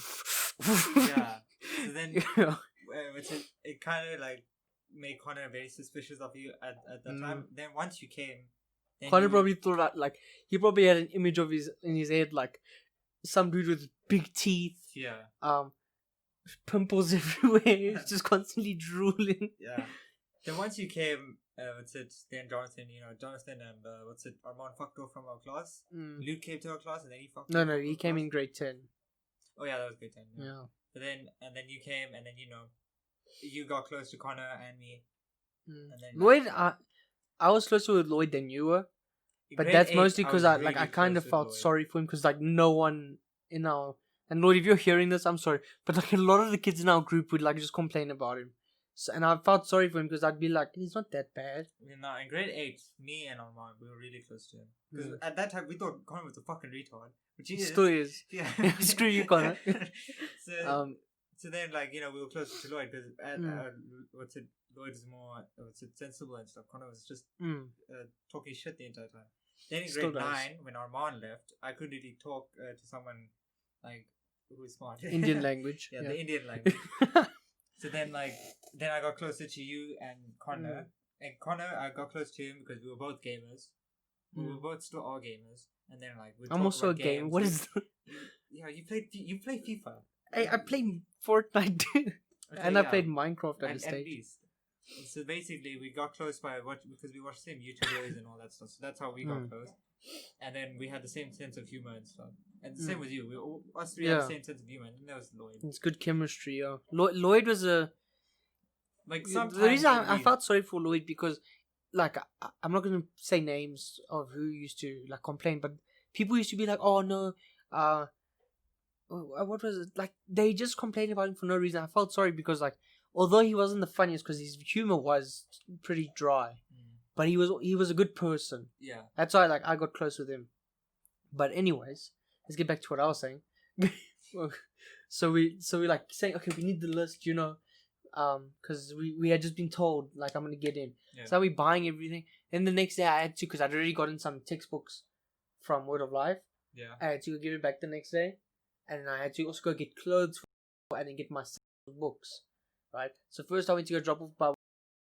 Speaker 2: Yeah. So then it kind of like made Connor very suspicious of you at that time. Then once you came,
Speaker 1: Connor probably thought that like he probably had an image of in his head like some dude with big teeth.
Speaker 2: Yeah.
Speaker 1: Pimples everywhere, just constantly drooling.
Speaker 2: Yeah. Then once you came, then Jonathan and Armand fucked off from our class. Luke came to our class and then he fucked off.
Speaker 1: No, he came in grade 10.
Speaker 2: Oh yeah, that was grade 10.
Speaker 1: Yeah.
Speaker 2: But then you came and then you got close to Connor and me. And then
Speaker 1: Lloyd, I was closer with Lloyd than you were. But that's mostly because I kind of felt sorry for him because like no one in our. And Lloyd, if you're hearing this, I'm sorry. But like a lot of the kids in our group would like just complain about him. So, and I felt sorry for him because I'd be like, he's not that bad.
Speaker 2: No, in grade 8, me and Armand, we were really close to him. Because at that time, we thought Connor was a fucking retard. Which he
Speaker 1: still is.
Speaker 2: Yeah.
Speaker 1: Screw you, Connor.
Speaker 2: So then, like, we were closer to Lloyd because Lloyd is more sensible and stuff. Connor was just talking shit the entire time. Then in grade 9, when Armand left, I couldn't really talk to someone like who is smart.
Speaker 1: Indian language.
Speaker 2: Yeah, the Indian language. So then I got closer to you and Connor. And Connor, I got close to him because we were both gamers. We were both still all gamers. And then
Speaker 1: I'm also a gamer. What is that?
Speaker 2: Yeah, you play FIFA.
Speaker 1: I play Fortnite too. Okay, and I played Minecraft at the stage.
Speaker 2: So basically, we got close because we watched the same YouTubers and all that stuff. So that's how we got close. And then we had the same sense of humor and stuff. And the same with you. Us three had the same sense of humor. And that was Lloyd.
Speaker 1: It's good chemistry, yeah. Lloyd was a...
Speaker 2: Like, sometimes...
Speaker 1: The reason I felt sorry for Lloyd because, like, I'm not going to say names of who used to, like, complain, but people used to be like, oh, no, what was it? Like, they just complained about him for no reason. I felt sorry because, like, although he wasn't the funniest because his humor was pretty dry, but he was a good person.
Speaker 2: Yeah.
Speaker 1: That's why, like, I got close with him. But anyways, let's get back to what I was saying. So we like saying, okay, we need the list, because we had just been told, like, I'm gonna get in. Yeah. So we buying everything. Then the next day I had to, because I'd already gotten some textbooks from Word of Life.
Speaker 2: Yeah.
Speaker 1: I had to give it back the next day, and I had to also go get clothes and then get my books. Right. So first I went to go drop off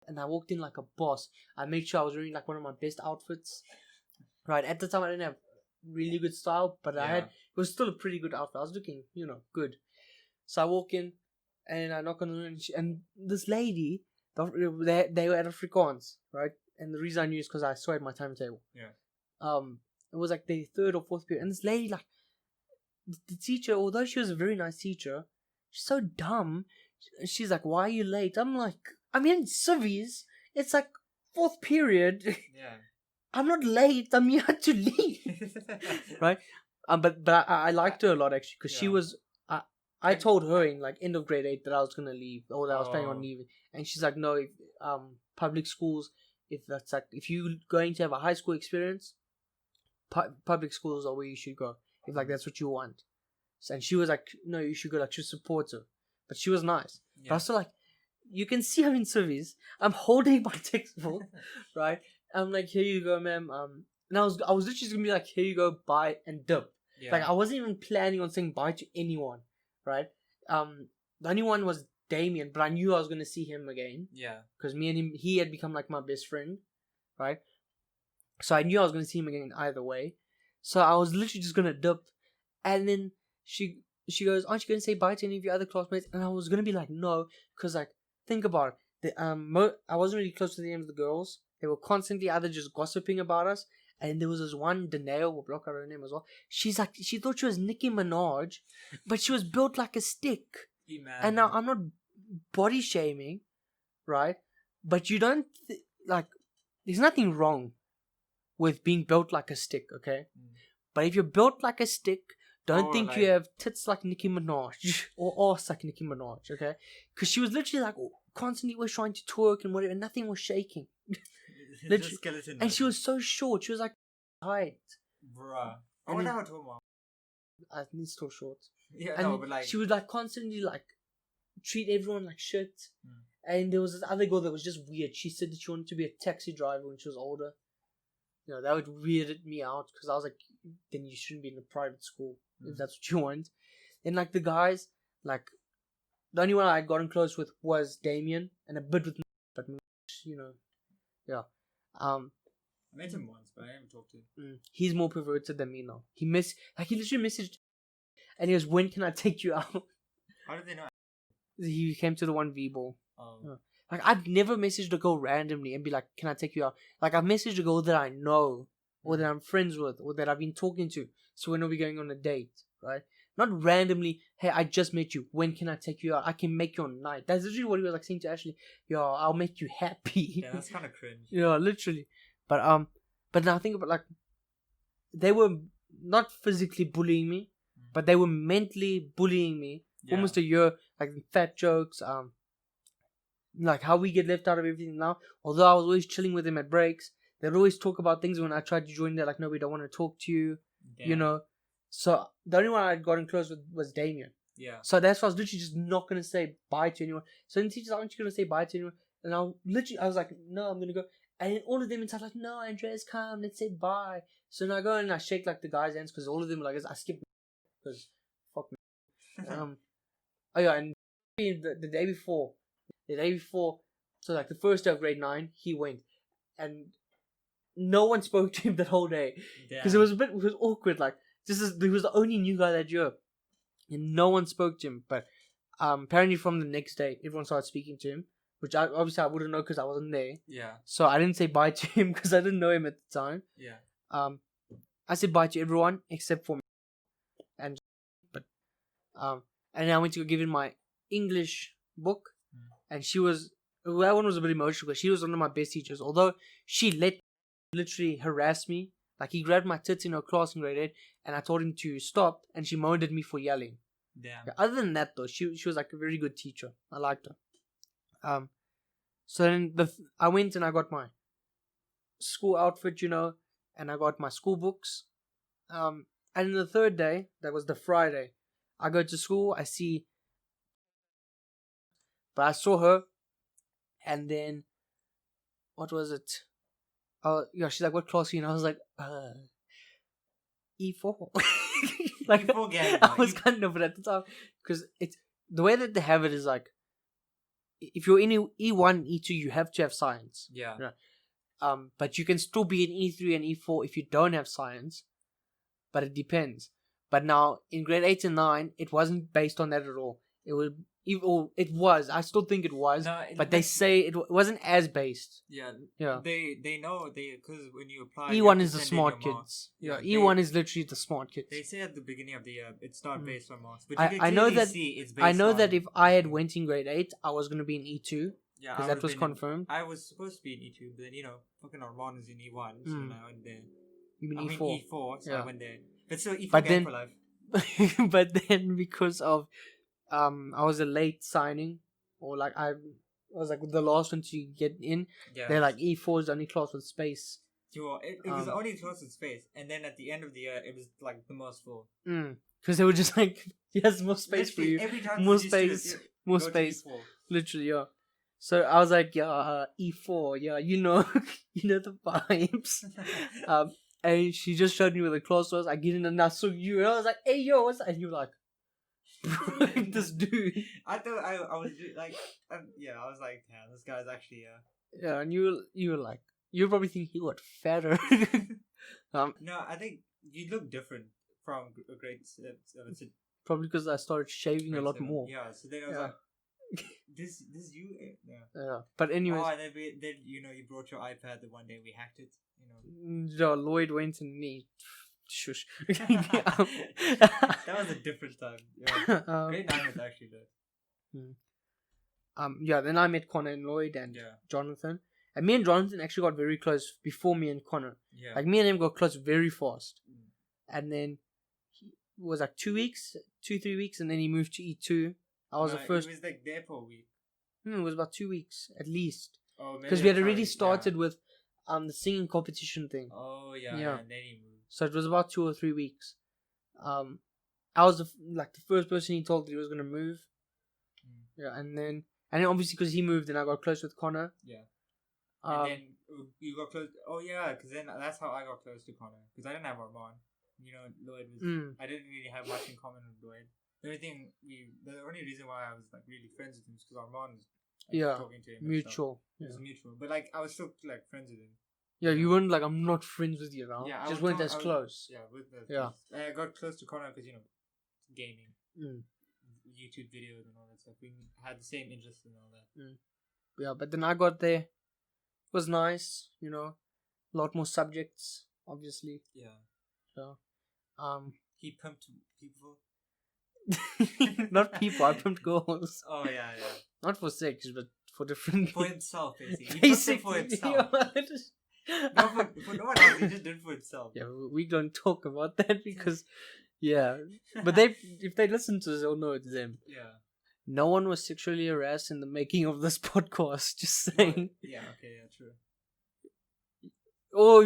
Speaker 1: and I walked in like a boss. I made sure I was wearing like one of my best outfits. Right. At the time I didn't have really good style, but it was still a pretty good outfit. I was looking, good. So I walk in and I knock on the door and this lady, they were at Afrikaans, right? And the reason I knew is because I saw it in my timetable.
Speaker 2: Yeah.
Speaker 1: It was like the third or fourth period, and this lady, like, the teacher, although she was a very nice teacher, she's so dumb. She's like, "Why are you late?" I'm like, "I'm in civvies. It's like fourth period.
Speaker 2: Yeah.
Speaker 1: I'm not late. I'm here to leave." Right? But I liked her a lot actually because she was. I told her in like end of grade 8 that I was gonna leave or that I was planning on leaving, and she's like, "No, if public schools, if you're going to have a high school experience, public schools are where you should go if like that's what you want." And she was like, "No, you should go." Like, she supports her. But she was nice. Yeah. But I was still like, you can see I'm in service. I'm holding my textbook, right? I'm like, "Here you go, ma'am." And I was literally just gonna be like, "Here you go, bye," and dip. Yeah. Like, I wasn't even planning on saying bye to anyone. right? The only one was Damien, but I knew I was gonna see him again
Speaker 2: Yeah.
Speaker 1: because me and him, he had become like my best friend, right? So I knew I was gonna see him again either way. So I was literally just gonna dip, and then she goes, "Aren't you gonna say bye to any of your other classmates?" And I was gonna be like, "No," because like think about it. I wasn't really close to any of the girls. They were constantly either just gossiping about us, and there was this one Danae, we'll block out her name as well. She's like, she thought she was Nicki Minaj, but she was built like a stick.
Speaker 2: Imagine.
Speaker 1: And now I'm not body shaming, right? But you don't like. There's nothing wrong with being built like a stick, okay? But if you're built like a stick, don't think you have tits like Nicki Minaj or ass like Nicki Minaj, okay? Because she was literally like constantly was trying to twerk and whatever, and nothing was shaking.
Speaker 2: Literally. Skeleton.
Speaker 1: And she was so short. She was like height.
Speaker 2: Bruh. I wonder how tall mom.
Speaker 1: I think it's still short.
Speaker 2: Yeah,
Speaker 1: And
Speaker 2: no, but like
Speaker 1: she would like constantly like treat everyone like shit. And there was this other girl that was just weird. She said that she wanted to be a taxi driver when she was older. You know, that would weirded me out because I was like, then you shouldn't be in a private school if that's what you want. And like the guys, like the only one I had gotten close with was Damien and a bit with, but you know, yeah.
Speaker 2: I met him once, but I haven't talked to him.
Speaker 1: He's more perverted than me now. He literally messaged, and he goes, "When can I take you out?"
Speaker 2: How did they know?
Speaker 1: He came to the 1v ball.
Speaker 2: Oh.
Speaker 1: Yeah. Like I've never messaged a girl randomly and be like, "Can I take you out?" Like I've messaged a girl that I know, or that I'm friends with, or that I've been talking to. So when are we going on a date, right? Not randomly. Hey, I just met you. When can I take you out? I can make your night. That's literally what he was like saying to Ashley. Yo, I'll make you happy.
Speaker 2: Yeah, that's kind of cringe.
Speaker 1: Yeah, literally. But now think about like, they were not physically bullying me, but they were mentally bullying me for almost a year. Like fat jokes, like how we get left out of everything now. Although I was always chilling with them at breaks, they'd always talk about things when I tried to join. They're like, "No, we don't want to talk to you," you know. So the only one I'd gotten close with was Damien.
Speaker 2: Yeah.
Speaker 1: So that's why I was literally just not gonna say bye to anyone. So then teachers, "Aren't you gonna say bye to anyone?" And I was like, "No, I'm gonna go." And then all of them inside like, "No, Andreas, come, let's say bye." So now I go and I shake like the guys' hands because all of them were like, I skipped because fuck me. Oh yeah, and the day before, so like the first day of grade 9, he went, and no one spoke to him that whole day because it was awkward. Like he was the only new guy that year, and no one spoke to him. But apparently from the next day, everyone started speaking to him, which I wouldn't know because I wasn't there.
Speaker 2: Yeah.
Speaker 1: So I didn't say bye to him because I didn't know him at the time.
Speaker 2: Yeah.
Speaker 1: I said bye to everyone except for me. And then I went to go give him my English book, and that one was a bit emotional because she was one of my best teachers. Although she literally harass me, like he grabbed my tits in her class in grade 8, and I told him to stop, and she moaned at me for yelling.
Speaker 2: Damn.
Speaker 1: Yeah, other than that, though, she was like a very good teacher. I liked her. So then I went and I got my school outfit, you know, and I got my school books. And then the third day, that was the Friday, I go to school, I saw her, and then, what was it? Oh, yeah, she's like, "What class are you in?" I was like, E4. Like,
Speaker 2: E4
Speaker 1: I was kind of at the time, because it's, the way that they have it is like, if you're in E1, E2, you have to have science.
Speaker 2: Yeah.
Speaker 1: But you can still be in E3 and E4 if you don't have science. But it depends. But now in grade 8 and 9, it wasn't based on that at all. It was. I still think it was. No, but they say it wasn't as based.
Speaker 2: Yeah.
Speaker 1: Yeah.
Speaker 2: They know because when you apply,
Speaker 1: E1 is the smart kids. Yeah. E1 is literally the smart kids.
Speaker 2: They say at the beginning of the year it's not based on marks, but
Speaker 1: I know that if I had went in grade 8, I was gonna be in E2. Yeah, because that was confirmed.
Speaker 2: I was supposed to be in E2, but then fucking Armand is in E1, so I went there.
Speaker 1: You mean
Speaker 2: E4? E4, so I went there. But still, E4 for life.
Speaker 1: But then because of I was a late signing, or like I was like the last one to get in. Yeah. They're like E4 is the only class with space.
Speaker 2: It was the only class with space, and then at the end of the year, it was like the most full.
Speaker 1: Because they were just like, "Yes, more space for you.
Speaker 2: Every time
Speaker 1: more space, more space." Literally, yeah. So I was like, "Yeah, E4, yeah, you know the vibes." And she just showed me where the class was. I get in and I saw you, and I was like, "Hey, yo, what's that?" And you were like, this dude.
Speaker 2: I thought I was like, I was like, damn, this guy's actually
Speaker 1: Yeah, and you were like, you probably think he got fatter.
Speaker 2: No, I think you look different from a grade
Speaker 1: Probably because I started shaving a lot
Speaker 2: seven.
Speaker 1: more.
Speaker 2: Yeah, so then I was
Speaker 1: Yeah.
Speaker 2: like, this you? Yeah.
Speaker 1: Yeah, but anyways,
Speaker 2: Oh, and then you brought your iPad the one day we hacked it.
Speaker 1: Lloyd went and he shush.
Speaker 2: That was a different time. Yeah. Grade 9 was actually good.
Speaker 1: Yeah, then I met Connor and Lloyd and
Speaker 2: Yeah.
Speaker 1: Jonathan. And me and Jonathan actually got very close before me and Connor.
Speaker 2: Yeah.
Speaker 1: Like me and him got close very fast.
Speaker 2: Mm.
Speaker 1: And then it was like 2 weeks, 2-3 weeks, and then he moved to E2. I was
Speaker 2: No,
Speaker 1: the first.
Speaker 2: It was like there for a week.
Speaker 1: It was about 2 weeks at least.
Speaker 2: Oh, maybe
Speaker 1: Because we had
Speaker 2: that's
Speaker 1: already
Speaker 2: right,
Speaker 1: started with the singing competition thing.
Speaker 2: Yeah. Oh yeah,
Speaker 1: Yeah.
Speaker 2: and then he moved.
Speaker 1: So it was about 2 or 3 weeks. I was the first person he told that he was gonna move.
Speaker 2: Mm.
Speaker 1: Yeah, and then obviously because he moved, and I got close with Connor.
Speaker 2: Yeah. And then you got close. Oh yeah, because then that's how I got close to Connor. Because I didn't have Armand. Lloyd was. I didn't really have much in common with Lloyd. The only reason why I was like really friends with him is because Armand was talking to him.
Speaker 1: Mutual.
Speaker 2: It was mutual, but like I was still like friends with him.
Speaker 1: Yeah, you weren't like, I'm not friends with you now.
Speaker 2: Yeah,
Speaker 1: just weren't as close.
Speaker 2: Yeah,
Speaker 1: Yeah.
Speaker 2: I got close to Connor because gaming, YouTube videos and all that stuff. We had the same interests and all that.
Speaker 1: Yeah, but then I got there. It was nice, a lot more subjects, obviously.
Speaker 2: Yeah.
Speaker 1: So,
Speaker 2: he pumped people.
Speaker 1: not people. I pumped girls.
Speaker 2: Oh yeah.
Speaker 1: Not for sex, but for different.
Speaker 2: For himself, basically. He
Speaker 1: Basically,
Speaker 2: pumped it for himself. Not for no one else. He just did it for himself.
Speaker 1: Yeah, we don't talk about that because, yeah. But if they listen to this, they'll know it's them.
Speaker 2: Yeah.
Speaker 1: No one was sexually harassed in the making of this podcast. Just saying.
Speaker 2: Yeah. Okay. Yeah. True.
Speaker 1: Or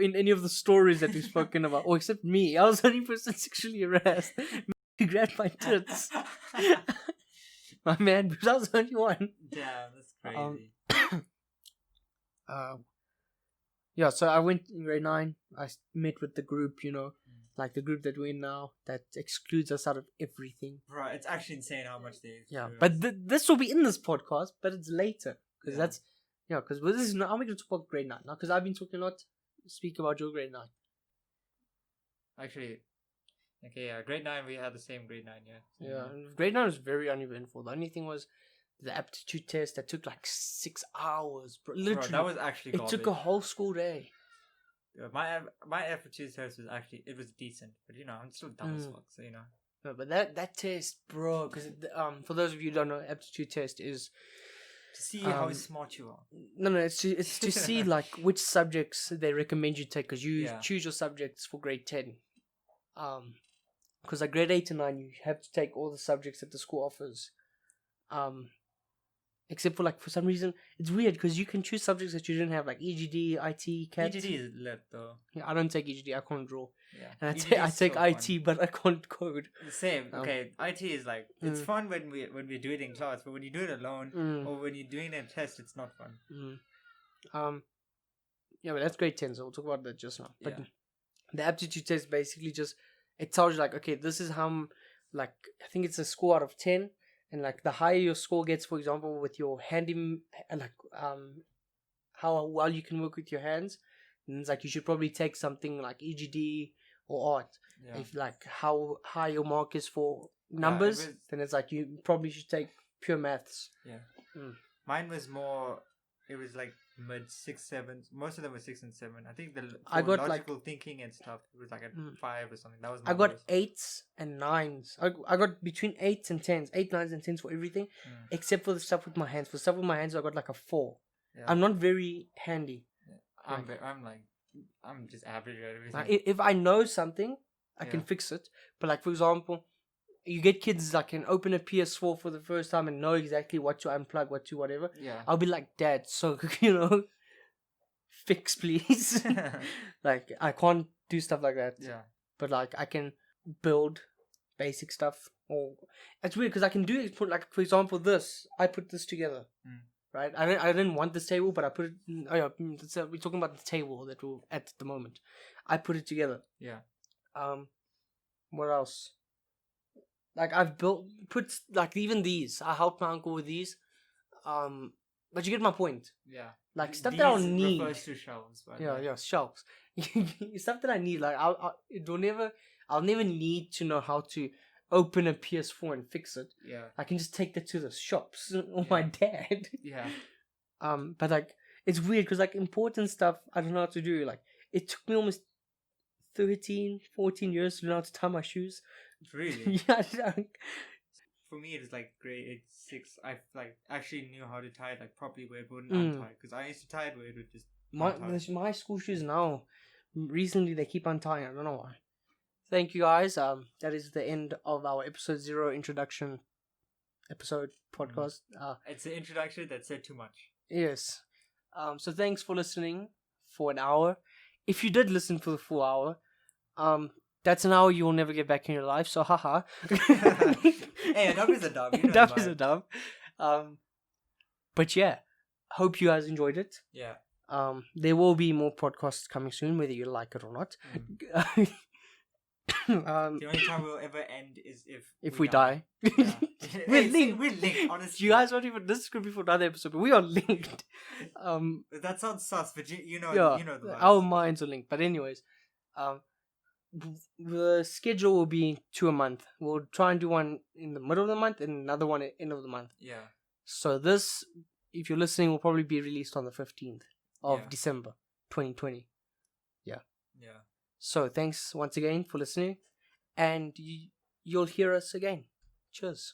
Speaker 1: in any of the stories that we've spoken about. Oh, except me. I was the only person sexually harassed. He grabbed my tits. My man, because I was the only one.
Speaker 2: Damn, that's crazy.
Speaker 1: Yeah, so I went in grade 9. I met with the group, like the group that we're in now, that excludes us out of everything.
Speaker 2: Bro, it's actually insane how much they.
Speaker 1: Yeah, but this will be in this podcast, but it's later. Because that's. Yeah, because this is not. I'm going to talk about grade 9 now, because I've been talking a lot. Speak about your grade 9.
Speaker 2: Actually. Okay, yeah, grade 9, we had the same grade 9, yeah.
Speaker 1: Yeah, grade 9 was very uneventful. The only thing was the aptitude test that took like 6 hours. Bro, literally.
Speaker 2: Bro, that was actually
Speaker 1: It took a whole school day.
Speaker 2: Yeah, my aptitude test was actually, it was decent. But, I'm still dumb as fuck, so,
Speaker 1: No, but that test, bro, because for those of you who don't know, aptitude test is...
Speaker 2: To see how smart you are.
Speaker 1: No, it's to see like which subjects they recommend you take, because you choose your subjects for grade 10. Because like grade 8 and 9, you have to take all the subjects that the school offers. Except for like, for some reason, it's weird because you can choose subjects that you didn't have, like EGD, IT, CAT.
Speaker 2: EGD is lit though.
Speaker 1: Yeah, I don't take EGD, I can't draw.
Speaker 2: Yeah.
Speaker 1: And I take
Speaker 2: so
Speaker 1: IT,
Speaker 2: fun.
Speaker 1: but I can't code.
Speaker 2: The same. Okay, IT is like, it's fun when we do it in class, but when you do it alone, or when you're doing it in a test, it's not fun.
Speaker 1: Yeah, but that's grade 10, so we'll talk about that just now. But the aptitude test basically just, it tells you like, okay, this is how, like, I think it's a score out of 10. And like the higher your score gets, for example, with your how well you can work with your hands, and it's like you should probably take something like EGD or art. Yeah. If like how high your mark is for numbers, then it's like you probably should take pure maths.
Speaker 2: Yeah. Mine was more. It was like mid 6, 7. Most of them were 6 and 7. I think I got logical thinking and stuff. It was like a 5 or something. That was. I
Speaker 1: got worst. 8s and 9s. I got between 8s and 10s, 8, 9s and 10s for everything, except for the stuff with my hands. For stuff with my hands, I got like a 4. Yeah. I'm not very handy.
Speaker 2: Yeah. I'm just average at everything.
Speaker 1: If I know something, I can fix it. But like for example, you get kids that can open a PS4 for the first time and know exactly what to unplug, what to whatever.
Speaker 2: Yeah.
Speaker 1: I'll be like, Dad, so, fix please. Like, I can't do stuff like that.
Speaker 2: Yeah.
Speaker 1: But like, I can build basic stuff. Or it's weird because I can do it. Like, for example, I put this together. Right? I didn't want this table, but I put it. We're talking about the table that we're at the moment. I put it together.
Speaker 2: Yeah.
Speaker 1: What else? Like I've put like even these. I helped my uncle with these. But you get my point.
Speaker 2: Yeah.
Speaker 1: Like stuff that I'll
Speaker 2: These
Speaker 1: need.
Speaker 2: refers to shelves, by the
Speaker 1: Yeah,
Speaker 2: way.
Speaker 1: yeah, shelves. Stuff that I need. Like I'll never need to know how to open a PS4 and fix it.
Speaker 2: Yeah.
Speaker 1: I can just take that to the shops or my dad.
Speaker 2: Yeah.
Speaker 1: But like it's weird because like important stuff I don't know how to do. Like it took me almost 13, 14 years to learn how to tie my shoes.
Speaker 2: Really?
Speaker 1: Yeah,
Speaker 2: For me, it was like grade 6. I like actually knew how to tie it like properly where it wouldn't
Speaker 1: Mm.
Speaker 2: untie. Because I used to tie it where it would just
Speaker 1: my school shoes now. Recently, they keep untying. I don't know why. Thank you guys. That is the end of our episode 0 introduction episode podcast.
Speaker 2: It's an introduction that said too much.
Speaker 1: Yes. So thanks for listening for an hour. If you did listen for the full hour, that's an hour you will never get back in your life. So haha.
Speaker 2: Hey, a dub is a dub. You know
Speaker 1: Dub
Speaker 2: the
Speaker 1: is a
Speaker 2: vibe.
Speaker 1: dub. But yeah, hope you guys enjoyed it.
Speaker 2: Yeah.
Speaker 1: There will be more podcasts coming soon, whether you like it or not.
Speaker 2: The only time we'll ever end is if
Speaker 1: we die.
Speaker 2: Yeah.
Speaker 1: We're
Speaker 2: Hey,
Speaker 1: linked.
Speaker 2: We're linked, honestly.
Speaker 1: You guys won't even. This could be for another episode, but we are linked.
Speaker 2: That sounds sus, but you know,
Speaker 1: Yeah,
Speaker 2: you know the vibes.
Speaker 1: our minds are linked. But anyways, the schedule will be 2 a month. We'll try and do one in the middle of the month and another one at the end of the month.
Speaker 2: Yeah.
Speaker 1: So this, if you're listening, will probably be released on the 15th of
Speaker 2: Yeah.
Speaker 1: December 2020.
Speaker 2: Yeah.
Speaker 1: So thanks once again for listening, and you'll hear us again. Cheers.